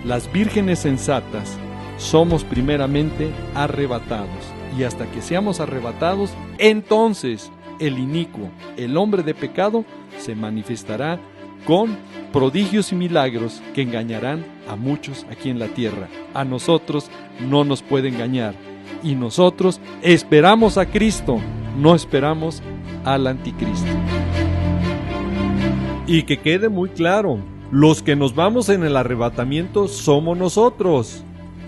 las vírgenes sensatas, somos primeramente arrebatados, y hasta que seamos arrebatados, entonces el inicuo, el hombre de pecado, se manifestará con prodigios y milagros que engañarán a muchos aquí en la tierra. A nosotros no nos puede engañar, y nosotros esperamos a Cristo, no esperamos al anticristo. Y que quede muy claro, los que nos vamos en el arrebatamiento somos nosotros.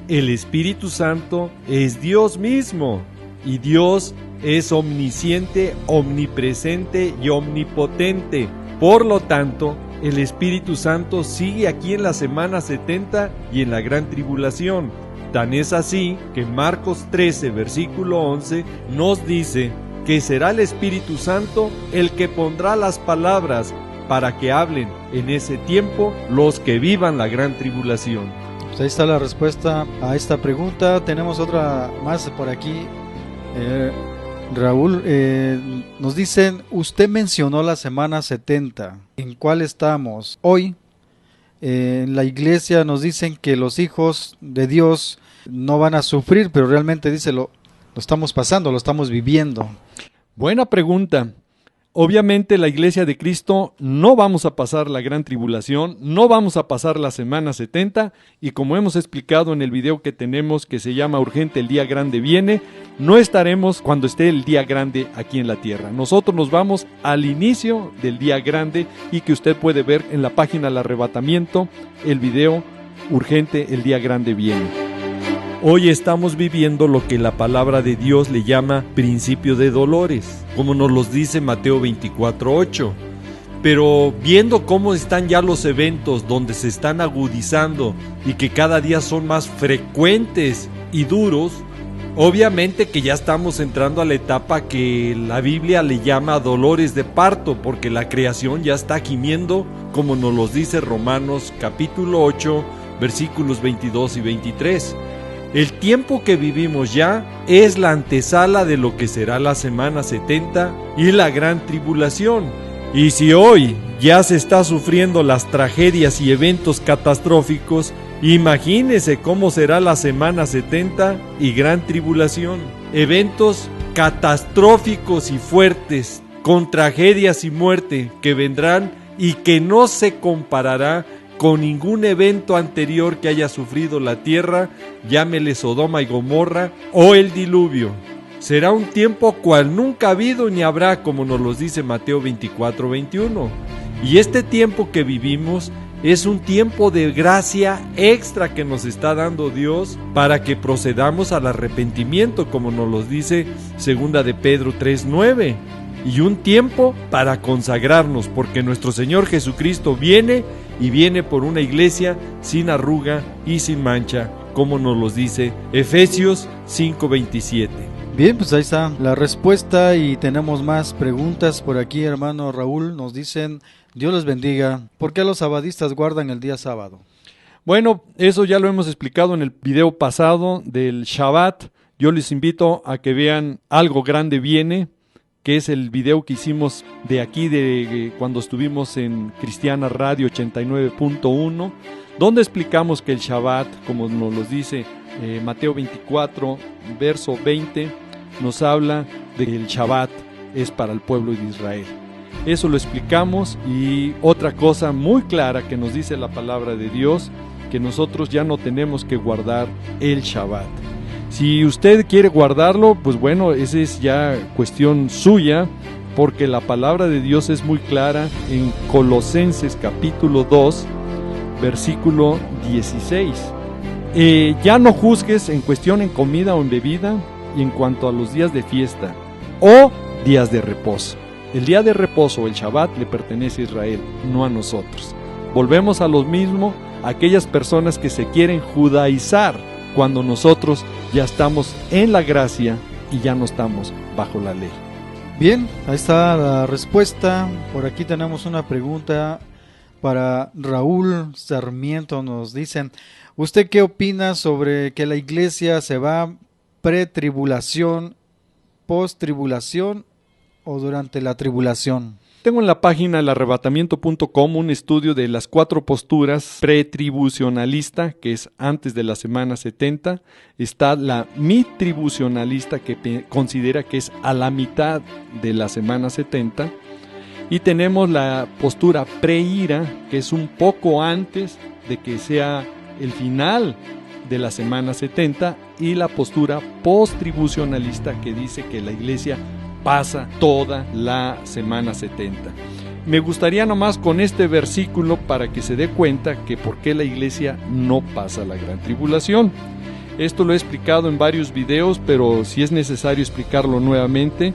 El Espíritu Santo es Dios mismo, y Dios es omnisciente, omnipresente y omnipotente. Por lo tanto, el Espíritu Santo sigue aquí en la semana 70 y en la gran tribulación. Tan es así que Marcos 13, versículo 11, nos dice que será el Espíritu Santo el que pondrá las palabras para que hablen en ese tiempo los que vivan la gran tribulación. Pues ahí está la respuesta a esta pregunta. Tenemos otra más por aquí. Raúl, nos dicen, usted mencionó la semana 70. ¿En cuál estamos hoy? En la iglesia nos dicen que los hijos de Dios no van a sufrir, pero realmente dice lo estamos pasando, lo estamos viviendo. Buena pregunta. Obviamente la iglesia de Cristo no vamos a pasar la gran tribulación, no vamos a pasar la semana 70 y como hemos explicado en el video que tenemos que se llama Urgente el día grande viene, no estaremos cuando esté el día grande aquí en la tierra. Nosotros nos vamos al inicio del día grande y que usted puede ver en la página del arrebatamiento el video Urgente el día grande viene. Hoy estamos viviendo lo que la palabra de Dios le llama principio de dolores, como nos los dice Mateo 24:8. Pero viendo cómo están ya los eventos donde se están agudizando y que cada día son más frecuentes y duros, obviamente que ya estamos entrando a la etapa que la Biblia le llama dolores de parto, porque la creación ya está gimiendo, como nos los dice Romanos capítulo 8, versículos 22 y 23. El tiempo que vivimos ya es la antesala de lo que será la semana 70 y la gran tribulación. Y si hoy ya se está sufriendo las tragedias y eventos catastróficos, imagínese cómo será la semana 70 y gran tribulación. Eventos catastróficos y fuertes, con tragedias y muerte que vendrán y que no se comparará con ningún evento anterior que haya sufrido la tierra, llámele Sodoma y Gomorra o el diluvio. Será un tiempo cual nunca ha habido ni habrá, como nos lo dice Mateo 24:21. Y este tiempo que vivimos es un tiempo de gracia extra que nos está dando Dios para que procedamos al arrepentimiento, como nos lo dice 2 de Pedro 3:9. Y un tiempo para consagrarnos, porque nuestro Señor Jesucristo viene y viene por una iglesia sin arruga y sin mancha, como nos lo dice Efesios 5:27. Bien, pues ahí está la respuesta y tenemos más preguntas por aquí, hermano Raúl. Nos dicen, Dios les bendiga, ¿por qué los sabadistas guardan el día sábado? Bueno, eso ya lo hemos explicado en el video pasado del Shabbat. Yo les invito a que vean Algo Grande Viene, que es el video que hicimos de aquí, de cuando estuvimos en Cristiana Radio 89.1, donde explicamos que el Shabbat, como nos lo dice Mateo 24, verso 20, nos habla de que el Shabbat es para el pueblo de Israel. Eso lo explicamos. Y otra cosa muy clara que nos dice la palabra de Dios, que nosotros ya no tenemos que guardar el Shabbat. Si usted quiere guardarlo, pues bueno, esa es ya cuestión suya, porque la palabra de Dios es muy clara en Colosenses capítulo 2, versículo 16. Ya no juzgues en cuestión en comida o en bebida, y en cuanto a los días de fiesta o días de reposo. El día de reposo, el Shabbat, le pertenece a Israel, no a nosotros. Volvemos a lo mismo, a aquellas personas que se quieren judaizar, cuando nosotros ya estamos en la gracia y ya no estamos bajo la ley. Bien, ahí está la respuesta. Por aquí tenemos una pregunta para Raúl Sarmiento. Nos dicen, ¿usted qué opina sobre que la iglesia se va pre-tribulación, post-tribulación o durante la tribulación? Tengo en la página elarrebatamiento.com un estudio de las 4 posturas pretribucionalista, que es antes de la semana 70. Está la mitribucionalista, que considera que es a la mitad de la semana 70. Y tenemos la postura preira, que es un poco antes de que sea el final de la semana 70. Y la postura postribucionalista, que dice que la iglesia pasa toda la semana 70. Me gustaría nomás con este versículo para que se dé cuenta que por qué la iglesia no pasa la gran tribulación. Esto lo he explicado en varios videos, pero si es necesario explicarlo nuevamente,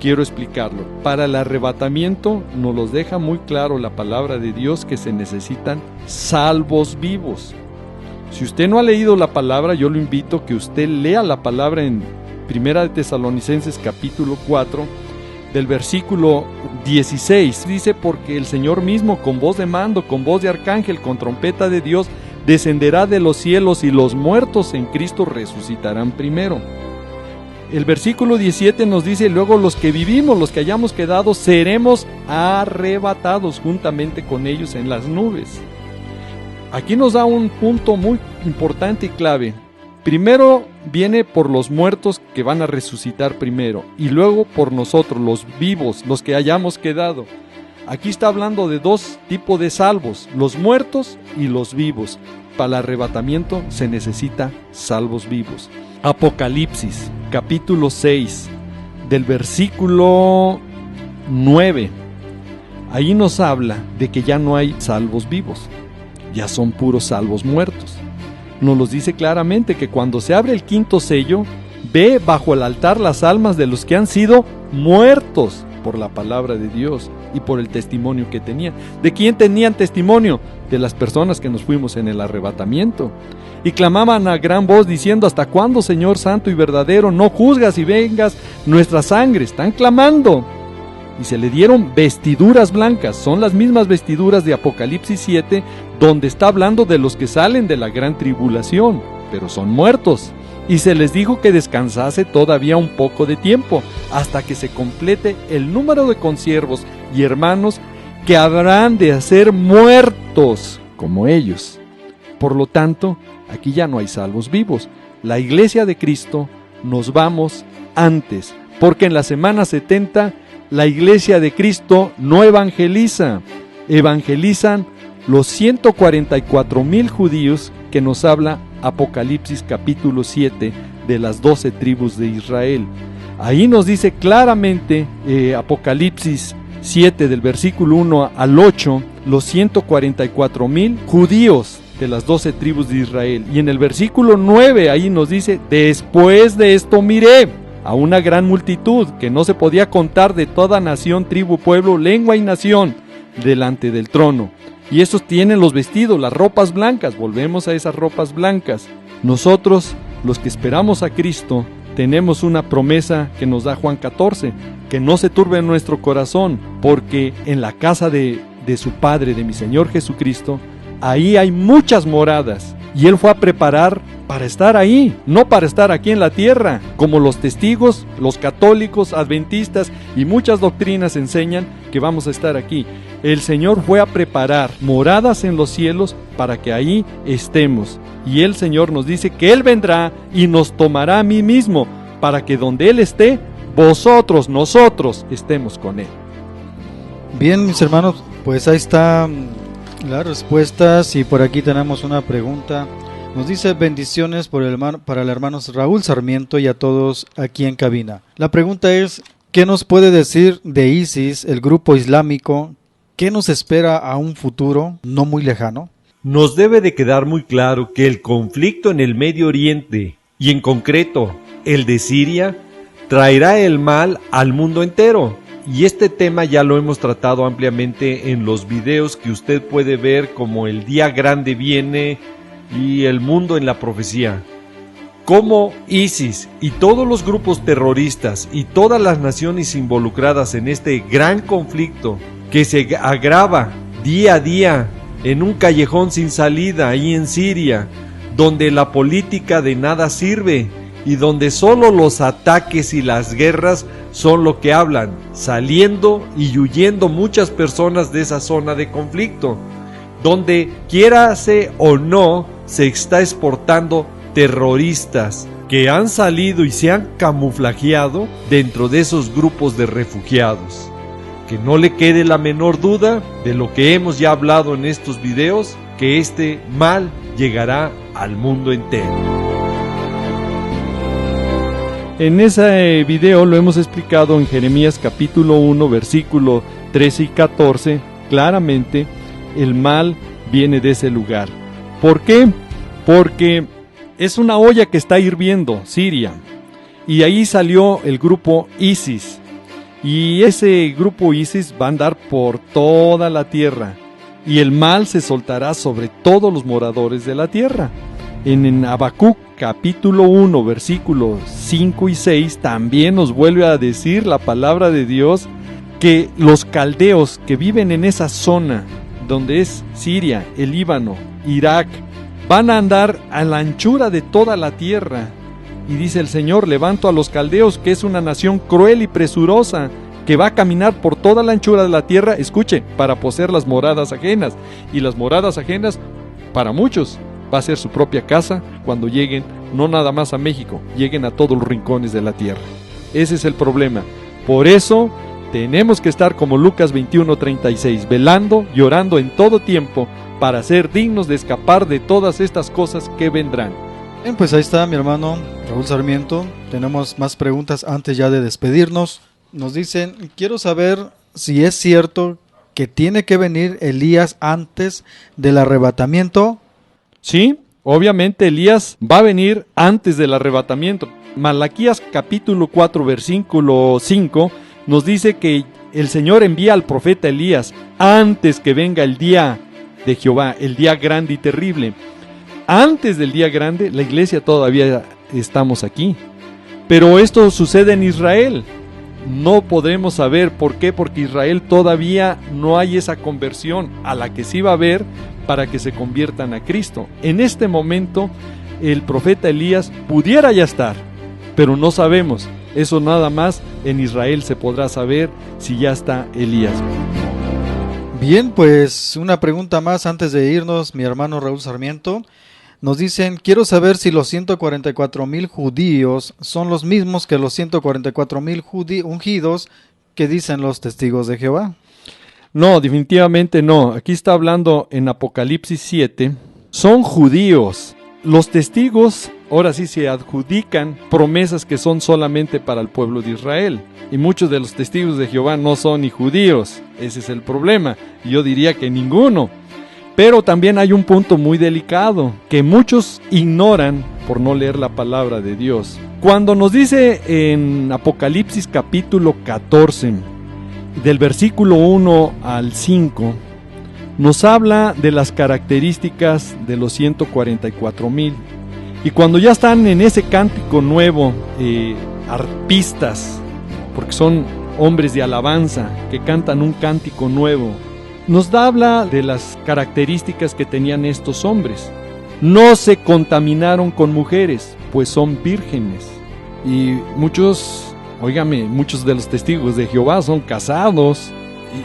quiero explicarlo. Para el arrebatamiento nos los deja muy claro la palabra de Dios, que se necesitan salvos vivos. Si usted no ha leído la palabra, yo lo invito a que usted lea la palabra en Primera de Tesalonicenses capítulo 4, del versículo 16. Dice, porque el Señor mismo, con voz de mando, con voz de arcángel, con trompeta de Dios, descenderá de los cielos, y los muertos en Cristo resucitarán primero. El versículo 17 nos dice, luego los que vivimos, los que hayamos quedado, seremos arrebatados juntamente con ellos en las nubes. Aquí nos da un punto muy importante y clave. Primero viene por los muertos, que van a resucitar primero, y luego por nosotros, los vivos, los que hayamos quedado. Aquí está hablando de 2 tipos de salvos, los muertos y los vivos. Para el arrebatamiento se necesita salvos vivos. Apocalipsis, capítulo 6, del versículo 9. Ahí nos habla de que ya no hay salvos vivos, ya son puros salvos muertos. Nos los dice claramente que cuando se abre el 5º sello, ve bajo el altar las almas de los que han sido muertos por la palabra de Dios y por el testimonio que tenían. ¿De quién tenían testimonio? De las personas que nos fuimos en el arrebatamiento. Y clamaban a gran voz diciendo, ¿hasta cuándo, Señor santo y verdadero, no juzgas y vengas nuestra sangre? Están clamando. Y se le dieron vestiduras blancas, son las mismas vestiduras de Apocalipsis 7, donde está hablando de los que salen de la gran tribulación, pero son muertos. Y se les dijo que descansase todavía un poco de tiempo, hasta que se complete el número de consiervos y hermanos que habrán de ser muertos como ellos. Por lo tanto, aquí ya no hay salvos vivos. La iglesia de Cristo nos vamos antes, porque en la semana 70 la iglesia de Cristo no evangeliza, evangelizan los 144,000 judíos que nos habla Apocalipsis capítulo 7 de las 12 tribus de Israel. Ahí nos dice claramente Apocalipsis 7 del versículo 1 al 8, los 144,000 judíos de las 12 tribus de Israel. Y en el versículo 9 ahí nos dice: después de esto miré a una gran multitud que no se podía contar, de toda nación, tribu, pueblo, lengua y nación, delante del trono. Y estos tienen los vestidos, las ropas blancas. Volvemos a esas ropas blancas. Nosotros, los que esperamos a Cristo, tenemos una promesa que nos da Juan 14, que no se turbe en nuestro corazón, porque en la casa de su Padre, de mi Señor Jesucristo, ahí hay muchas moradas, y Él fue a preparar para estar ahí, no para estar aquí en la tierra, como los testigos, los católicos, adventistas y muchas doctrinas enseñan que vamos a estar aquí. El Señor fue a preparar moradas en los cielos para que ahí estemos. Y el Señor nos dice que Él vendrá y nos tomará a mí mismo, para que donde Él esté, nosotros estemos con Él. Bien, mis hermanos, pues ahí están las respuestas, y por aquí tenemos una pregunta. Nos dice: bendiciones para el hermano Raúl Sarmiento y a todos aquí en cabina. La pregunta es: ¿qué nos puede decir de ISIS, el grupo islámico? ¿Qué nos espera a un futuro no muy lejano? Nos debe de quedar muy claro que el conflicto en el Medio Oriente, y en concreto el de Siria, traerá el mal al mundo entero. Y este tema ya lo hemos tratado ampliamente en los videos que usted puede ver, como El Día Grande Viene y El Mundo en la Profecía. Cómo ISIS y todos los grupos terroristas y todas las naciones involucradas en este gran conflicto, que se agrava día a día en un callejón sin salida ahí en Siria, donde la política de nada sirve y donde solo los ataques y las guerras son lo que hablan, saliendo y huyendo muchas personas de esa zona de conflicto, donde quiérase o no se está exportando terroristas que han salido y se han camuflajeado dentro de esos grupos de refugiados. Que no le quede la menor duda de lo que hemos ya hablado en estos videos, que este mal llegará al mundo entero. En ese video lo hemos explicado en Jeremías capítulo 1, versículo 13 y 14, claramente el mal viene de ese lugar. ¿Por qué? Porque es una olla que está hirviendo, Siria, y ahí salió el grupo ISIS, y ese grupo ISIS va a andar por toda la tierra, y el mal se soltará sobre todos los moradores de la tierra. En Habacuc capítulo 1, versículos 5 y 6, también nos vuelve a decir la palabra de Dios que los caldeos que viven en esa zona, donde es Siria, el Líbano, Irak, van a andar a la anchura de toda la tierra. Y dice el Señor: levanto a los caldeos, que es una nación cruel y presurosa, que va a caminar por toda la anchura de la tierra, escuche, para poseer las moradas ajenas. Y las moradas ajenas, para muchos, va a ser su propia casa cuando lleguen, no nada más a México, lleguen a todos los rincones de la tierra. Ese es el problema. Por eso tenemos que estar como Lucas 21:36, velando y orando en todo tiempo, para ser dignos de escapar de todas estas cosas que vendrán. Bien, pues ahí está mi hermano Raúl Sarmiento. Tenemos más preguntas antes ya de despedirnos. Nos dicen: quiero saber si es cierto que tiene que venir Elías antes del arrebatamiento. Sí, obviamente Elías va a venir antes del arrebatamiento. Malaquías capítulo 4, versículo 5 nos dice que el Señor envía al profeta Elías antes que venga el día de Jehová, el día grande y terrible. Antes del día grande, la iglesia todavía estamos aquí. Pero esto sucede en Israel. No podremos saber por qué, porque Israel todavía no hay esa conversión a la que sí va a haber para que se conviertan a Cristo. En este momento, el profeta Elías pudiera ya estar, pero no sabemos. Eso nada más en Israel se podrá saber si ya está Elías. Bien, pues una pregunta más antes de irnos, mi hermano Raúl Sarmiento. Nos dicen, quiero saber si los 144,000 judíos son los mismos que los 144,000 ungidos que dicen los testigos de Jehová. No, definitivamente no. Aquí está hablando en Apocalipsis 7. Son judíos. Los testigos ahora sí se adjudican promesas que son solamente para el pueblo de Israel. Y muchos de los testigos de Jehová no son ni judíos. Ese es el problema. Yo diría que ninguno. Pero también hay un punto muy delicado que muchos ignoran por no leer la palabra de Dios. Cuando nos dice en Apocalipsis capítulo 14, del versículo 1 al 5, nos habla de las características de los 144,000. Y cuando ya están en ese cántico nuevo, arpistas, porque son hombres de alabanza que cantan un cántico nuevo, nos habla de las características que tenían estos hombres. No se contaminaron con mujeres, pues son vírgenes. Y muchos de los testigos de Jehová son casados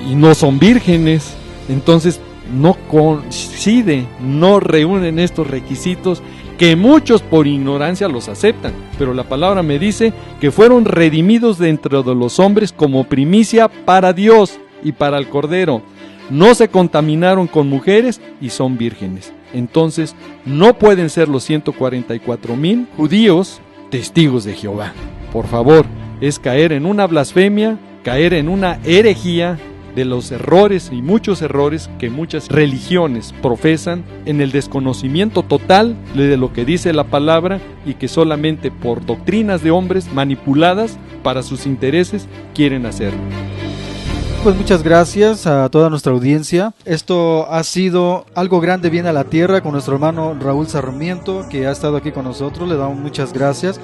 y no son vírgenes. Entonces no coincide, no reúnen estos requisitos que muchos por ignorancia los aceptan. Pero la palabra me dice que fueron redimidos dentro de los hombres como primicia para Dios y para el Cordero. No se contaminaron con mujeres y son vírgenes. Entonces no pueden ser los 144,000 judíos testigos de Jehová. Por favor, es caer en una blasfemia, caer en una herejía de los errores y muchos errores que muchas religiones profesan en el desconocimiento total de lo que dice la palabra y que solamente por doctrinas de hombres manipuladas para sus intereses quieren hacerlo. Pues muchas gracias a toda nuestra audiencia. Esto ha sido Algo Grande Viene a la Tierra con nuestro hermano Raúl Sarmiento, que ha estado aquí con nosotros. Le damos muchas gracias.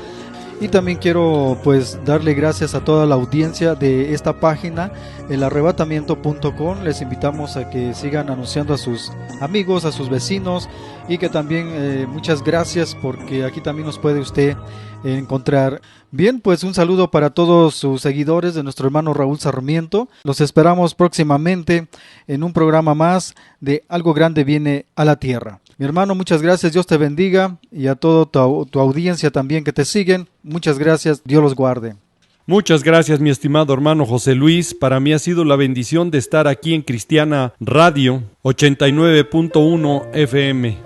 Y también quiero pues darle gracias a toda la audiencia de esta página, elarrebatamiento.com. Les invitamos a que sigan anunciando a sus amigos, a sus vecinos, y que también muchas gracias porque aquí también nos puede usted encontrar. Bien, pues un saludo para todos sus seguidores de nuestro hermano Raúl Sarmiento. Los esperamos próximamente en un programa más de Algo Grande Viene a la Tierra. Mi hermano, muchas gracias, Dios te bendiga, y a toda tu audiencia también que te siguen, muchas gracias, Dios los guarde. Muchas gracias, mi estimado hermano José Luis. Para mí ha sido la bendición de estar aquí en Cristiana Radio 89.1 FM.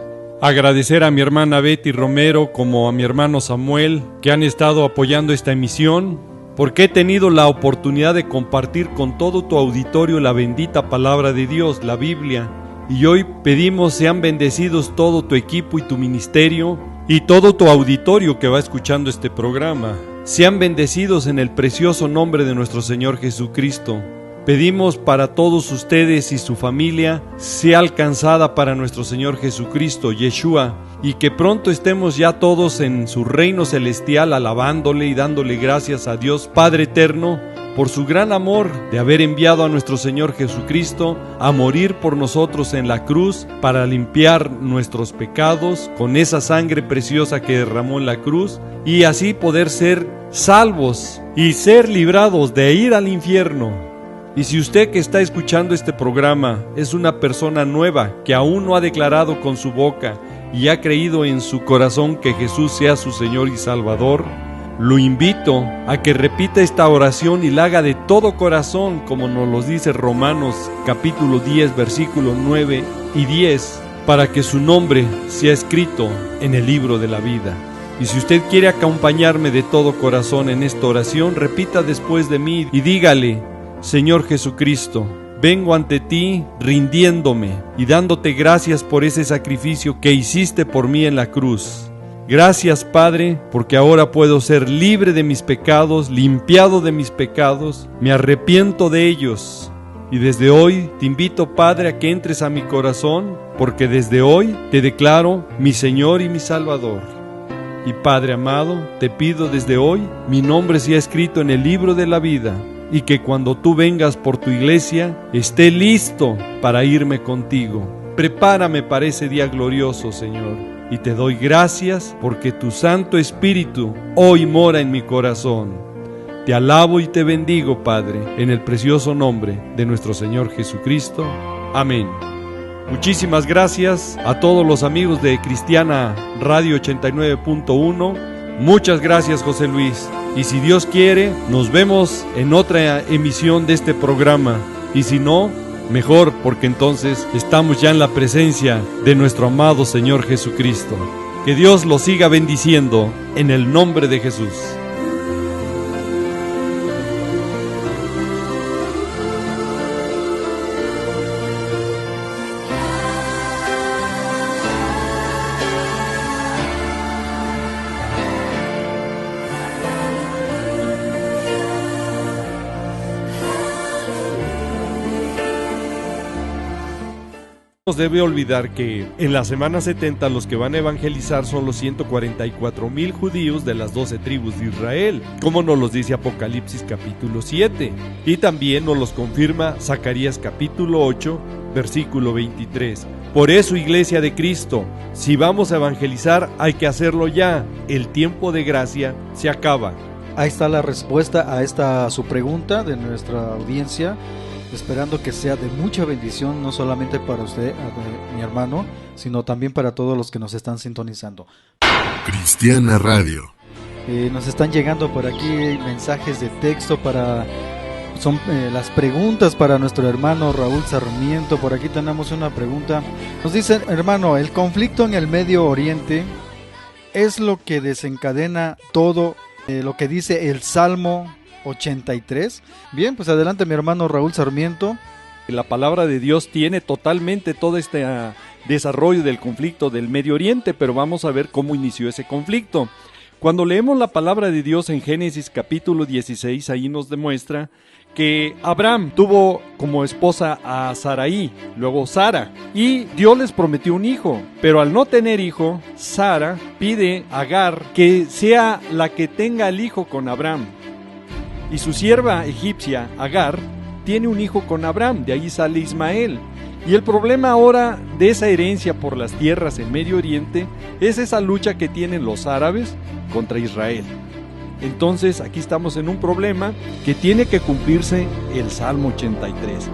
Agradecer a mi hermana Betty Romero como a mi hermano Samuel que han estado apoyando esta emisión, porque he tenido la oportunidad de compartir con todo tu auditorio la bendita palabra de Dios, la Biblia. Y hoy pedimos sean bendecidos todo tu equipo y tu ministerio y todo tu auditorio que va escuchando este programa. Sean bendecidos en el precioso nombre de nuestro Señor Jesucristo. Pedimos para todos ustedes y su familia sea alcanzada para nuestro Señor Jesucristo, Yeshua, y que pronto estemos ya todos en su reino celestial alabándole y dándole gracias a Dios Padre Eterno por su gran amor de haber enviado a nuestro Señor Jesucristo a morir por nosotros en la cruz para limpiar nuestros pecados con esa sangre preciosa que derramó en la cruz, y así poder ser salvos y ser librados de ir al infierno. Y si usted que está escuchando este programa es una persona nueva que aún no ha declarado con su boca y ha creído en su corazón que Jesús sea su Señor y Salvador, lo invito a que repita esta oración y la haga de todo corazón, como nos lo dice Romanos capítulo 10, versículos 9 y 10, para que su nombre sea escrito en el libro de la vida. Y si usted quiere acompañarme de todo corazón en esta oración, repita después de mí y dígale: Señor Jesucristo, vengo ante ti rindiéndome y dándote gracias por ese sacrificio que hiciste por mí en la cruz. Gracias, Padre, porque ahora puedo ser libre de mis pecados, limpiado de mis pecados, me arrepiento de ellos. Y desde hoy te invito, Padre, a que entres a mi corazón, porque desde hoy te declaro mi Señor y mi Salvador. Y Padre amado, te pido desde hoy, mi nombre sea escrito en el libro de la vida, y que cuando tú vengas por tu iglesia, esté listo para irme contigo. Prepárame para ese día glorioso, Señor. Y te doy gracias porque tu Santo Espíritu hoy mora en mi corazón. Te alabo y te bendigo, Padre, en el precioso nombre de nuestro Señor Jesucristo. Amén. Muchísimas gracias a todos los amigos de Cristiana Radio 89.1. Muchas gracias, José Luis. Y si Dios quiere, nos vemos en otra emisión de este programa. Y si no, mejor, porque entonces estamos ya en la presencia de nuestro amado Señor Jesucristo. Que Dios los siga bendiciendo en el nombre de Jesús. No debe olvidar que en la semana 70 los que van a evangelizar son los 144,000 judíos de las 12 tribus de Israel, como nos los dice Apocalipsis capítulo 7, y también nos los confirma Zacarías capítulo 8, versículo 23. Por eso, Iglesia de Cristo, si vamos a evangelizar hay que hacerlo ya, el tiempo de gracia se acaba. Ahí está la respuesta a esta su pregunta de nuestra audiencia. Esperando que sea de mucha bendición, no solamente para usted, mi hermano, sino también para todos los que nos están sintonizando. Cristiana Radio. Nos están llegando por aquí mensajes de texto son las preguntas para nuestro hermano Raúl Sarmiento. Por aquí tenemos una pregunta. Nos dice, hermano, ¿el conflicto en el Medio Oriente es lo que desencadena todo lo que dice el Salmo 83? Bien, pues adelante, mi hermano Raúl Sarmiento. La palabra de Dios tiene totalmente todo este desarrollo del conflicto del Medio Oriente, pero vamos a ver cómo inició ese conflicto. Cuando leemos la palabra de Dios en Génesis capítulo 16, ahí nos demuestra que Abraham tuvo como esposa a Sarai, luego Sara, y Dios les prometió un hijo, pero al no tener hijo, Sara pide a Agar que sea la que tenga el hijo con Abraham. Y su sierva egipcia, Agar, tiene un hijo con Abraham, de ahí sale Ismael. Y el problema ahora de esa herencia por las tierras en Medio Oriente es esa lucha que tienen los árabes contra Israel. Entonces aquí estamos en un problema que tiene que cumplirse el Salmo 83.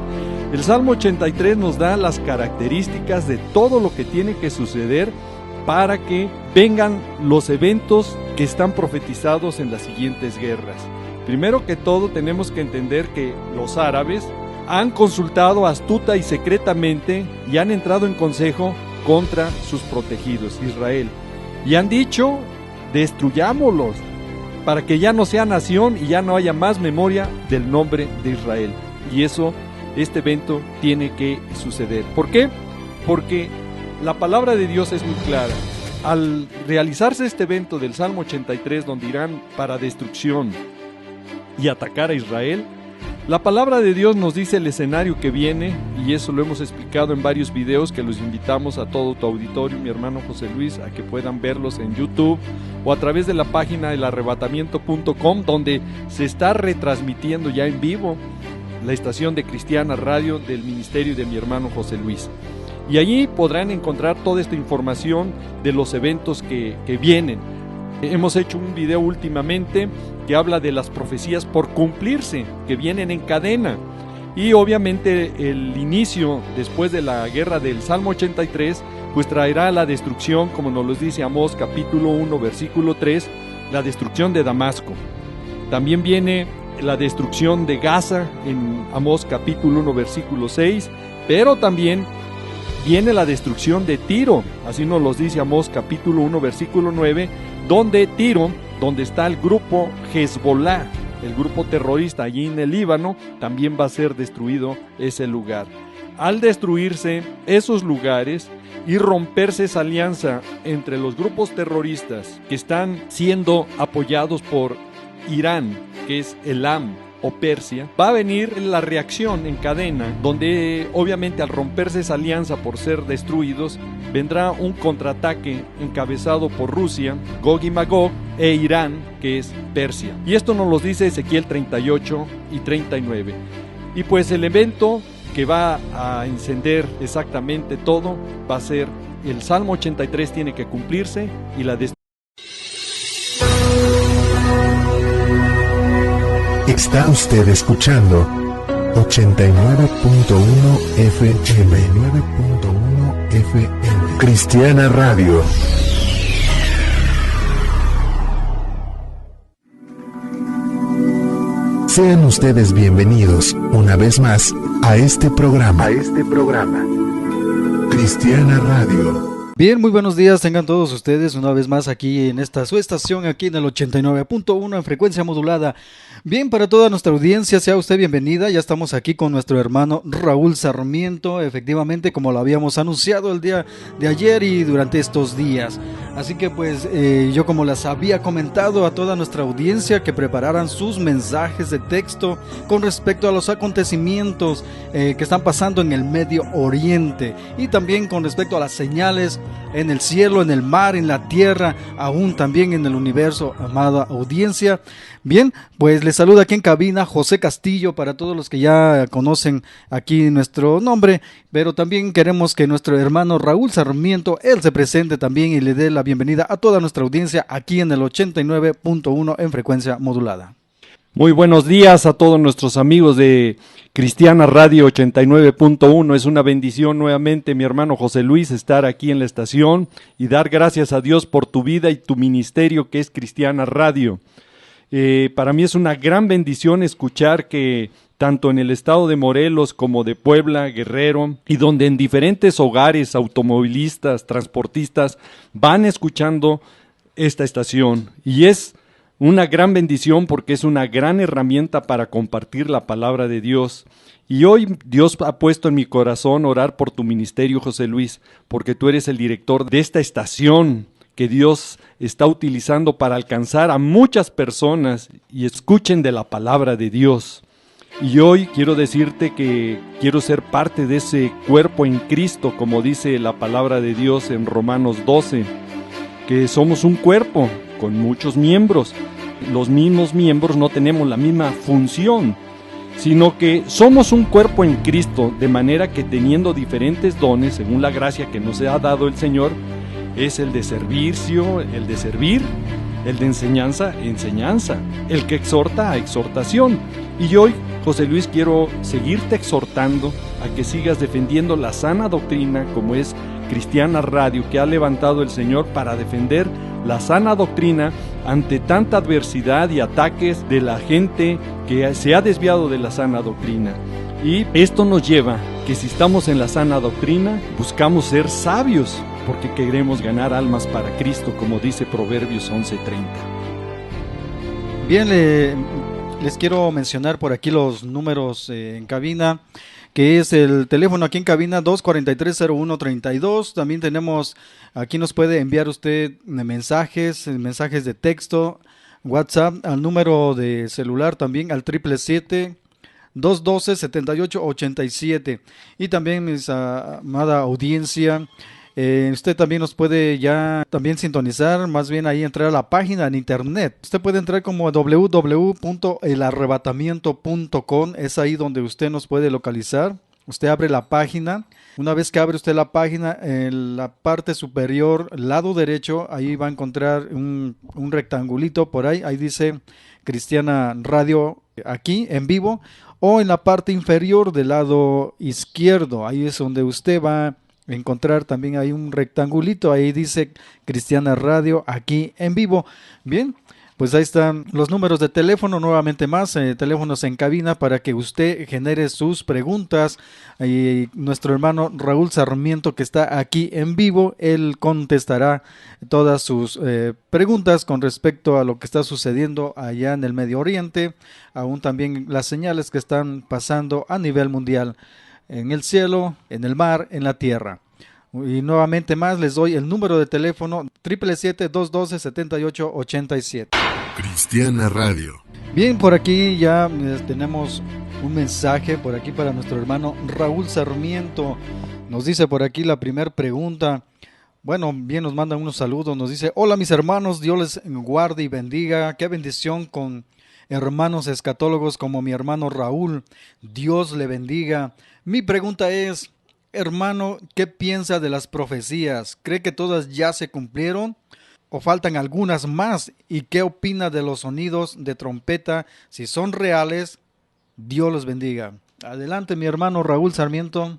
El Salmo 83 nos da las características de todo lo que tiene que suceder para que vengan los eventos que están profetizados en las siguientes guerras. Primero que todo tenemos que entender que los árabes han consultado astuta y secretamente y han entrado en consejo contra sus protegidos, Israel. Y han dicho, destruyámoslos para que ya no sea nación y ya no haya más memoria del nombre de Israel. Y este evento tiene que suceder. ¿Por qué? Porque la palabra de Dios es muy clara. Al realizarse este evento del Salmo 83, donde irán para destrucción y atacar a Israel, la palabra de Dios nos dice el escenario que viene, y eso lo hemos explicado en varios videos que los invitamos a todo tu auditorio, mi hermano José Luis, a que puedan verlos en YouTube o a través de la página elarrebatamiento.com, donde se está retransmitiendo ya en vivo la estación de Cristiana Radio del ministerio de mi hermano José Luis. Y allí podrán encontrar toda esta información de los eventos que vienen. Hemos hecho un video últimamente que habla de las profecías por cumplirse, que vienen en cadena. Y obviamente el inicio después de la guerra del Salmo 83, pues traerá la destrucción, como nos lo dice Amós capítulo 1, versículo 3, la destrucción de Damasco. También viene la destrucción de Gaza en Amós capítulo 1, versículo 6, pero también viene la destrucción de Tiro, así nos lo dice Amós capítulo 1, versículo 9, donde Tiro, donde está el grupo Hezbollah, el grupo terrorista allí en el Líbano, también va a ser destruido ese lugar. Al destruirse esos lugares y romperse esa alianza entre los grupos terroristas que están siendo apoyados por Irán, que es Elam o Persia, va a venir la reacción en cadena, donde obviamente al romperse esa alianza por ser destruidos, vendrá un contraataque encabezado por Rusia, Gog y Magog, e Irán, que es Persia. Y esto nos lo dice Ezequiel 38 y 39. Y pues el evento que va a encender exactamente todo va a ser el Salmo 83, tiene que cumplirse, y la destrucción. Está usted escuchando 89.1 FM. 9.1 FM. Cristiana Radio. Sean ustedes bienvenidos una vez más a este programa. Cristiana Radio. Bien, muy buenos días, tengan todos ustedes una vez más aquí en esta su estación, aquí en el 89.1 en frecuencia modulada. Bien, para toda nuestra audiencia, sea usted bienvenida. Ya estamos aquí con nuestro hermano Raúl Sarmiento, efectivamente, como lo habíamos anunciado el día de ayer y durante estos días. Así que pues yo, como les había comentado a toda nuestra audiencia, que prepararan sus mensajes de texto con respecto a los acontecimientos que están pasando en el Medio Oriente, y también con respecto a las señales en el cielo, en el mar, en la tierra, aún también en el universo, amada audiencia. Bien, pues les saluda aquí en cabina José Castillo, para todos los que ya conocen aquí nuestro nombre, pero también queremos que nuestro hermano Raúl Sarmiento, él se presente también y le dé la bienvenida a toda nuestra audiencia aquí en el 89.1 en frecuencia modulada. Muy buenos días a todos nuestros amigos de Cristiana Radio 89.1. Es una bendición nuevamente, mi hermano José Luis, estar aquí en la estación y dar gracias a Dios por tu vida y tu ministerio, que es Cristiana Radio. Para mí es una gran bendición escuchar que tanto en el estado de Morelos como de Puebla, Guerrero, y donde en diferentes hogares, automovilistas, transportistas, van escuchando esta estación. Y es una gran bendición porque es una gran herramienta para compartir la palabra de Dios. Y hoy Dios ha puesto en mi corazón orar por tu ministerio, José Luis, porque tú eres el director de esta estación que Dios está utilizando para alcanzar a muchas personas y escuchen de la palabra de Dios. Y hoy quiero decirte que quiero ser parte de ese cuerpo en Cristo, como dice la palabra de Dios en Romanos 12, que somos un cuerpo con muchos miembros. Los mismos miembros no tenemos la misma función, sino que somos un cuerpo en Cristo, de manera que teniendo diferentes dones, según la gracia que nos ha dado el Señor, es el de servicio, el de servir, el de enseñanza, enseñanza, el que exhorta, exhortación. Y hoy, José Luis, quiero seguirte exhortando a que sigas defendiendo la sana doctrina, como es Cristiana Radio, que ha levantado el Señor para defender la sana doctrina ante tanta adversidad y ataques de la gente que se ha desviado de la sana doctrina. Y esto nos lleva que si estamos en la sana doctrina, buscamos ser sabios, porque queremos ganar almas para Cristo, como dice Proverbios 11:30. Bien, les quiero mencionar por aquí los números en cabina, que es el teléfono aquí en cabina 243-0132. También tenemos, aquí nos puede enviar usted mensajes de texto, WhatsApp, al número de celular también, al 777-212-7887. Y también, mis amada audiencia, usted también nos puede ya también sintonizar, más bien ahí entrar a la página en internet. Usted puede entrar como www.elarrebatamiento.com, es ahí donde usted nos puede localizar. Usted abre la página. Una vez que abre usted la página, en la parte superior, lado derecho, ahí va a encontrar un rectangulito por ahí. Ahí dice Cristiana Radio aquí en vivo. O en la parte inferior del lado izquierdo, ahí es donde usted va a encontrar también hay un rectangulito, ahí dice Cristiana Radio aquí en vivo. Bien, pues ahí están los números de teléfono, nuevamente más, teléfonos en cabina para que usted genere sus preguntas. Nuestro hermano Raúl Sarmiento, que está aquí en vivo, él contestará todas sus preguntas con respecto a lo que está sucediendo allá en el Medio Oriente, aún también las señales que están pasando a nivel mundial, en el cielo, en el mar, en la tierra. Y nuevamente más les doy el número de teléfono 777-212-7887. Cristiana Radio. Bien, por aquí ya tenemos un mensaje por aquí para nuestro hermano Raúl Sarmiento. Nos dice por aquí la primera pregunta. Bueno, bien, nos mandan unos saludos. Nos dice: hola mis hermanos, Dios les guarde y bendiga. Qué bendición con hermanos escatólogos como mi hermano Raúl. Dios le bendiga. Mi pregunta es, hermano, ¿qué piensa de las profecías? ¿Cree que todas ya se cumplieron o faltan algunas más? ¿Y qué opina de los sonidos de trompeta? Si son reales, Dios los bendiga. Adelante, mi hermano Raúl Sarmiento.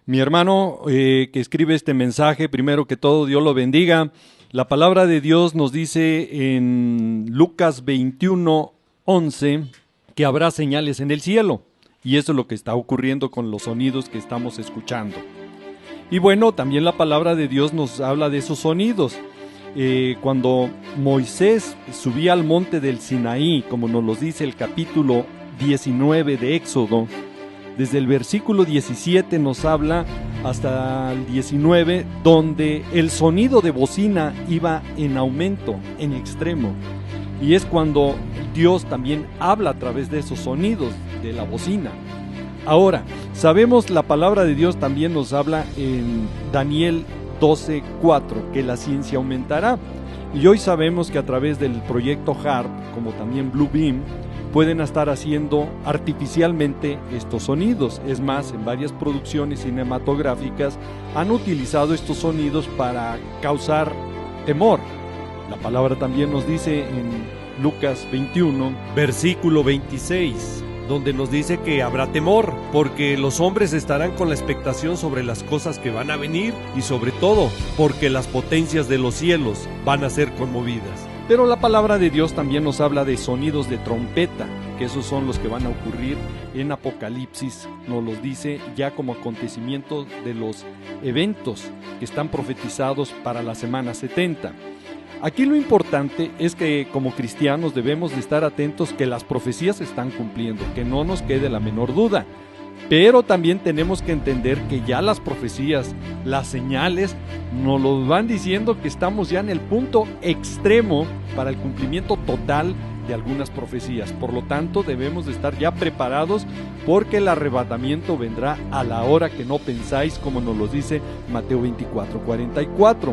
Mi hermano que escribe este mensaje, primero que todo, Dios lo bendiga. La palabra de Dios nos dice en Lucas 21:11 que habrá señales en el cielo. Y eso es lo que está ocurriendo con los sonidos que estamos escuchando. Y bueno, también la palabra de Dios nos habla de esos sonidos. Cuando Moisés subía al monte del Sinaí, como nos lo dice el capítulo 19 de Éxodo, desde el versículo 17 nos habla hasta el 19, donde el sonido de bocina iba en aumento, en extremo. Y es cuando Dios también habla a través de esos sonidos de la bocina. Ahora, sabemos la palabra de Dios también nos habla en Daniel 12:4, que la ciencia aumentará. Y hoy sabemos que a través del proyecto HARP, como también Bluebeam, pueden estar haciendo artificialmente estos sonidos. Es más, en varias producciones cinematográficas han utilizado estos sonidos para causar temor. La palabra también nos dice en Lucas 21, versículo 26, donde nos dice que habrá temor, porque los hombres estarán con la expectación sobre las cosas que van a venir y sobre todo porque las potencias de los cielos van a ser conmovidas. Pero la palabra de Dios también nos habla de sonidos de trompeta, que esos son los que van a ocurrir en Apocalipsis. Nos los dice ya como acontecimiento de los eventos que están profetizados para la semana 70. Aquí lo importante es que como cristianos debemos de estar atentos que las profecías se están cumpliendo, que no nos quede la menor duda. Pero también tenemos que entender que ya las profecías, las señales, nos lo van diciendo que estamos ya en el punto extremo para el cumplimiento total de algunas profecías. Por lo tanto, debemos de estar ya preparados porque el arrebatamiento vendrá a la hora que no pensáis, como nos lo dice Mateo 24:44.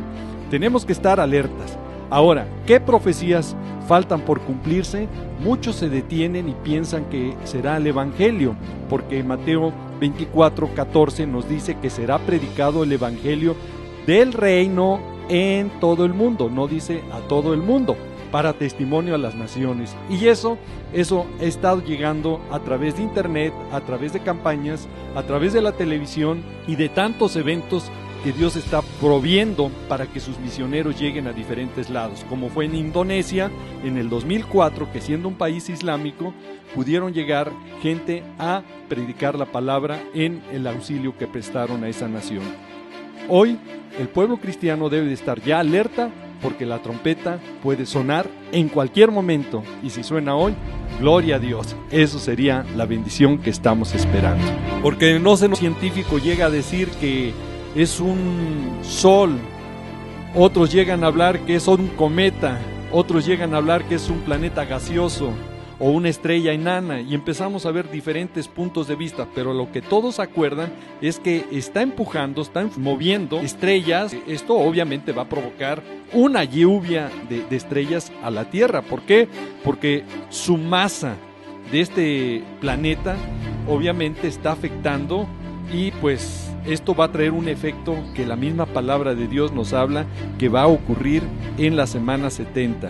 Tenemos que estar alertas. Ahora, ¿qué profecías faltan por cumplirse? Muchos se detienen y piensan que será el Evangelio, porque Mateo 24:14 nos dice que será predicado el Evangelio del reino en todo el mundo, no dice a todo el mundo, para testimonio a las naciones. Y eso ha estado llegando a través de internet, a través de campañas, a través de la televisión y de tantos eventos que Dios está proviendo para que sus misioneros lleguen a diferentes lados, como fue en Indonesia en el 2004, que siendo un país islámico, pudieron llegar gente a predicar la palabra en el auxilio que prestaron a esa nación. Hoy, el pueblo cristiano debe de estar ya alerta, porque la trompeta puede sonar en cualquier momento, y si suena hoy, gloria a Dios. Eso sería la bendición que estamos esperando. Porque no se nos científico llega a decir que es un sol, otros llegan a hablar que es un cometa, otros llegan a hablar que es un planeta gaseoso o una estrella enana, y empezamos a ver diferentes puntos de vista, pero lo que todos acuerdan es que está empujando, está moviendo estrellas. Esto obviamente va a provocar una lluvia de estrellas a la Tierra. ¿Por qué? Porque su masa de este planeta obviamente está afectando, y pues esto va a traer un efecto que la misma palabra de Dios nos habla que va a ocurrir en la semana 70.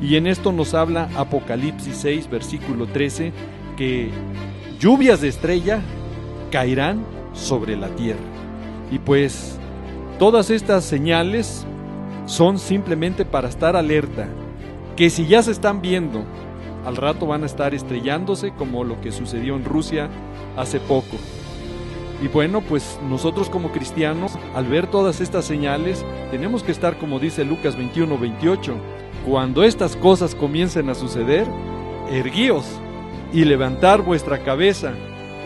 Y en esto nos habla Apocalipsis 6, versículo 13, que lluvias de estrella caerán sobre la tierra. Y pues todas estas señales son simplemente para estar alerta, que si ya se están viendo, al rato van a estar estrellándose, como lo que sucedió en Rusia hace poco. Y bueno, pues nosotros como cristianos, al ver todas estas señales, tenemos que estar, como dice Lucas 21:28, cuando estas cosas comiencen a suceder, erguíos y levantar vuestra cabeza,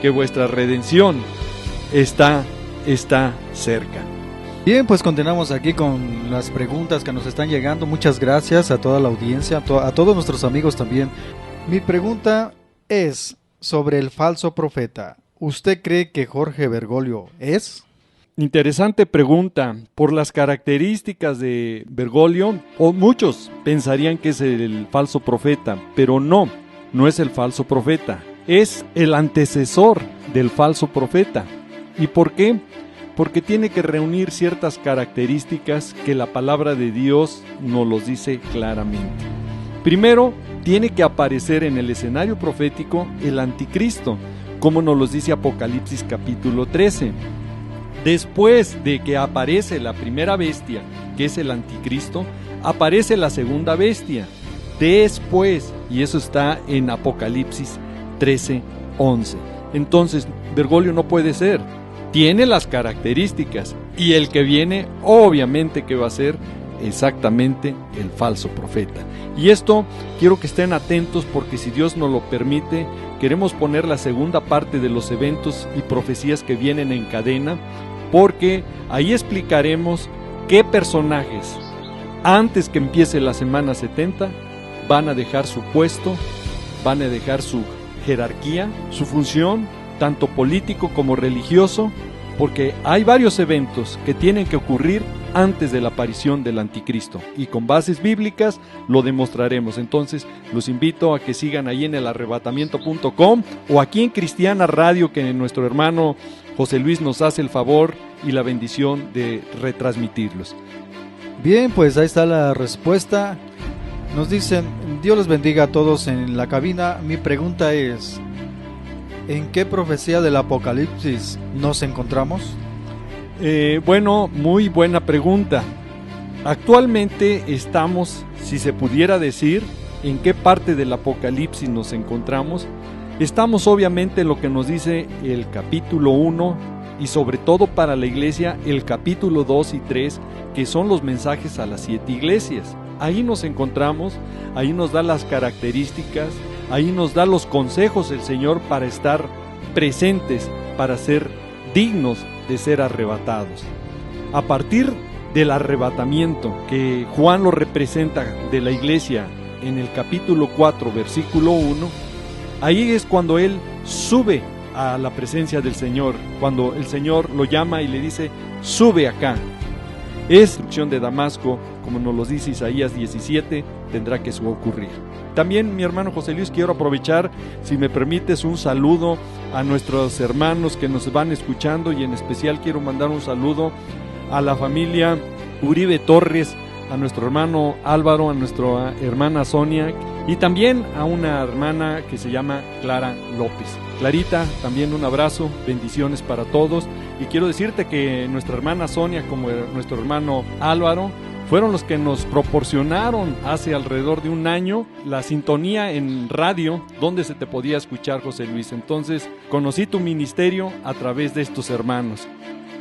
que vuestra redención está cerca. Bien, pues continuamos aquí con las preguntas que nos están llegando. Muchas gracias a toda la audiencia, a todos nuestros amigos también. Mi pregunta es sobre el falso profeta. ¿Usted cree que Jorge Bergoglio es? Interesante pregunta. Por las características de Bergoglio, o muchos pensarían que es el falso profeta, pero no es el falso profeta. Es el antecesor del falso profeta. ¿Y por qué? Porque tiene que reunir ciertas características que la palabra de Dios nos los dice claramente. Primero, tiene que aparecer en el escenario profético el anticristo, como nos los dice Apocalipsis capítulo 13. Después de que aparece la primera bestia, que es el anticristo, aparece la segunda bestia. Después, y eso está en Apocalipsis 13:11. Entonces, Bergoglio no puede ser. Tiene las características, y el que viene, obviamente que va a ser exactamente el falso profeta. Y esto quiero que estén atentos, porque si Dios nos lo permite, queremos poner la segunda parte de los eventos y profecías que vienen en cadena, porque ahí explicaremos qué personajes, antes que empiece la semana 70, van a dejar su puesto, van a dejar su jerarquía, su función, tanto político como religioso, porque hay varios eventos que tienen que ocurrir antes de la aparición del anticristo, y con bases bíblicas lo demostraremos. Entonces los invito a que sigan ahí en elarrebatamiento.com o aquí en Cristiana Radio, que nuestro hermano José Luis nos hace el favor y la bendición de retransmitirlos. Bien, pues ahí está la respuesta. Nos dicen, Dios les bendiga a todos en la cabina. Mi pregunta es, ¿en qué profecía del Apocalipsis nos encontramos? Bueno, muy buena pregunta. Actualmente estamos, si se pudiera decir, ¿en qué parte del Apocalipsis nos encontramos? Estamos obviamente en lo que nos dice el capítulo 1 y sobre todo para la iglesia el capítulo 2 y 3, que son los mensajes a las 7 iglesias. Ahí nos encontramos, ahí nos da las características, ahí nos da los consejos el Señor para estar presentes, para ser dignos de ser arrebatados. A partir del arrebatamiento que Juan lo representa de la iglesia en el capítulo 4, versículo 1, ahí es cuando él sube a la presencia del Señor, cuando el Señor lo llama y le dice, sube acá. Es instrucción de Damasco, como nos lo dice Isaías 17, tendrá que ocurrir. También, mi hermano José Luis, quiero aprovechar, si me permites, un saludo a nuestros hermanos que nos van escuchando, y en especial quiero mandar un saludo a la familia Uribe Torres, a nuestro hermano Álvaro, a nuestra hermana Sonia, y también a una hermana que se llama Clara López. Clarita, también un abrazo, bendiciones para todos, y quiero decirte que nuestra hermana Sonia como nuestro hermano Álvaro fueron los que nos proporcionaron hace alrededor de un año la sintonía en radio donde se te podía escuchar, José Luis. Entonces conocí tu ministerio a través de estos hermanos.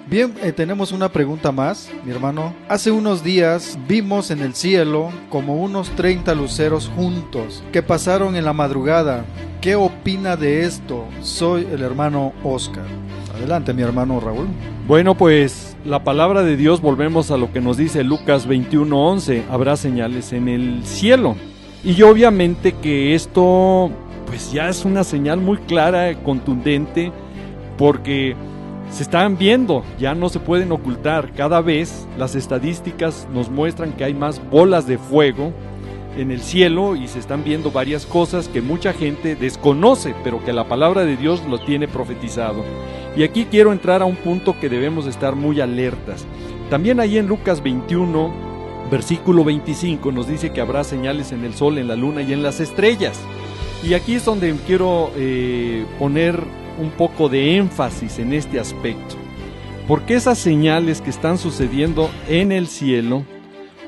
Bien, tenemos una pregunta más, mi hermano. Hace unos días vimos en el cielo como unos 30 luceros juntos que pasaron en la madrugada. ¿Qué opina de esto? Soy el hermano Oscar. Adelante, mi hermano Raúl. Bueno, pues la palabra de Dios, volvemos a lo que nos dice Lucas 21:11, habrá señales en el cielo. Y obviamente que esto pues ya es una señal muy clara, contundente, porque se están viendo, ya no se pueden ocultar. Cada vez las estadísticas nos muestran que hay más bolas de fuego en el cielo y se están viendo varias cosas que mucha gente desconoce, pero que la palabra de Dios lo tiene profetizado. Y aquí quiero entrar a un punto que debemos estar muy alertas. También ahí en Lucas 21, versículo 25, nos dice que habrá señales en el sol, en la luna y en las estrellas. Y aquí es donde quiero poner un poco de énfasis en este aspecto, porque esas señales que están sucediendo en el cielo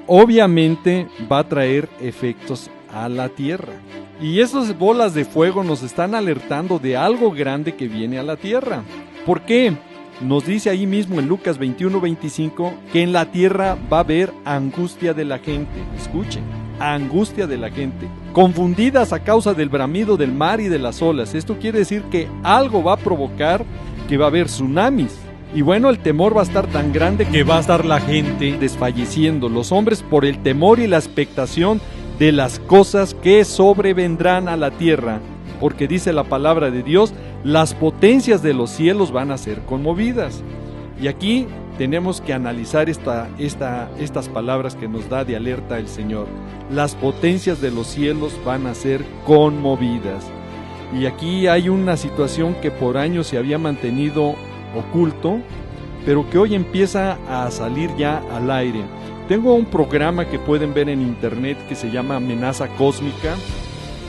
obviamente va a traer efectos a la tierra, y esas bolas de fuego nos están alertando de algo grande que viene a la tierra. ¿Por qué? Nos dice ahí mismo en Lucas 21:25 que en la tierra va a haber angustia de la gente. Escuchen, angustia de la gente, confundidas a causa del bramido del mar y de las olas. Esto quiere decir que algo va a provocar que va a haber tsunamis. Y bueno, el temor va a estar tan grande que va a estar la gente desfalleciendo, los hombres por el temor y la expectación de las cosas que sobrevendrán a la tierra. Porque dice la palabra de Dios, las potencias de los cielos van a ser conmovidas. Y aquí tenemos que analizar estas palabras que nos da de alerta el Señor. Las potencias de los cielos van a ser conmovidas. Y aquí hay una situación que por años se había mantenido oculto, pero que hoy empieza a salir ya al aire. Tengo un programa que pueden ver en internet que se llama Amenaza Cósmica,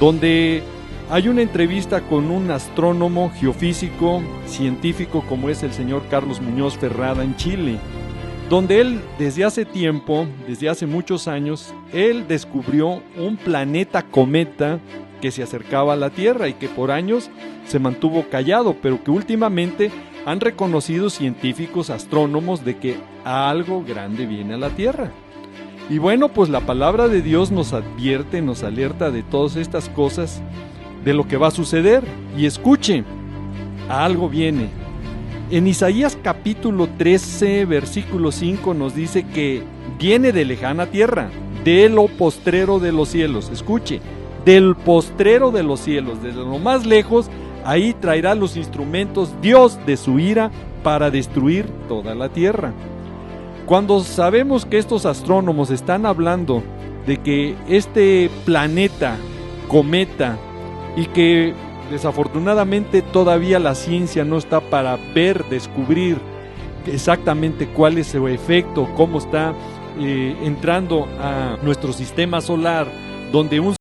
donde Hay una entrevista con un astrónomo, geofísico, científico como es el señor Carlos Muñoz Ferrada en Chile, donde él desde hace tiempo, desde hace muchos años, él descubrió un planeta cometa que se acercaba a la Tierra y que por años se mantuvo callado, pero que últimamente han reconocido científicos, astrónomos, de que algo grande viene a la Tierra. Y bueno, pues la palabra de Dios nos advierte, nos alerta de todas estas cosas, de lo que va a suceder. Y escuche, algo viene. En Isaías capítulo 13, versículo 5 nos dice que viene de lejana tierra, de lo postrero de los cielos. Escuche, del postrero de los cielos, desde lo más lejos, ahí traerá los instrumentos Dios de su ira para destruir toda la tierra. Cuando sabemos que estos astrónomos están hablando de que este planeta, cometa, y que desafortunadamente todavía la ciencia no está para descubrir exactamente cuál es su efecto, cómo está entrando a nuestro sistema solar, donde un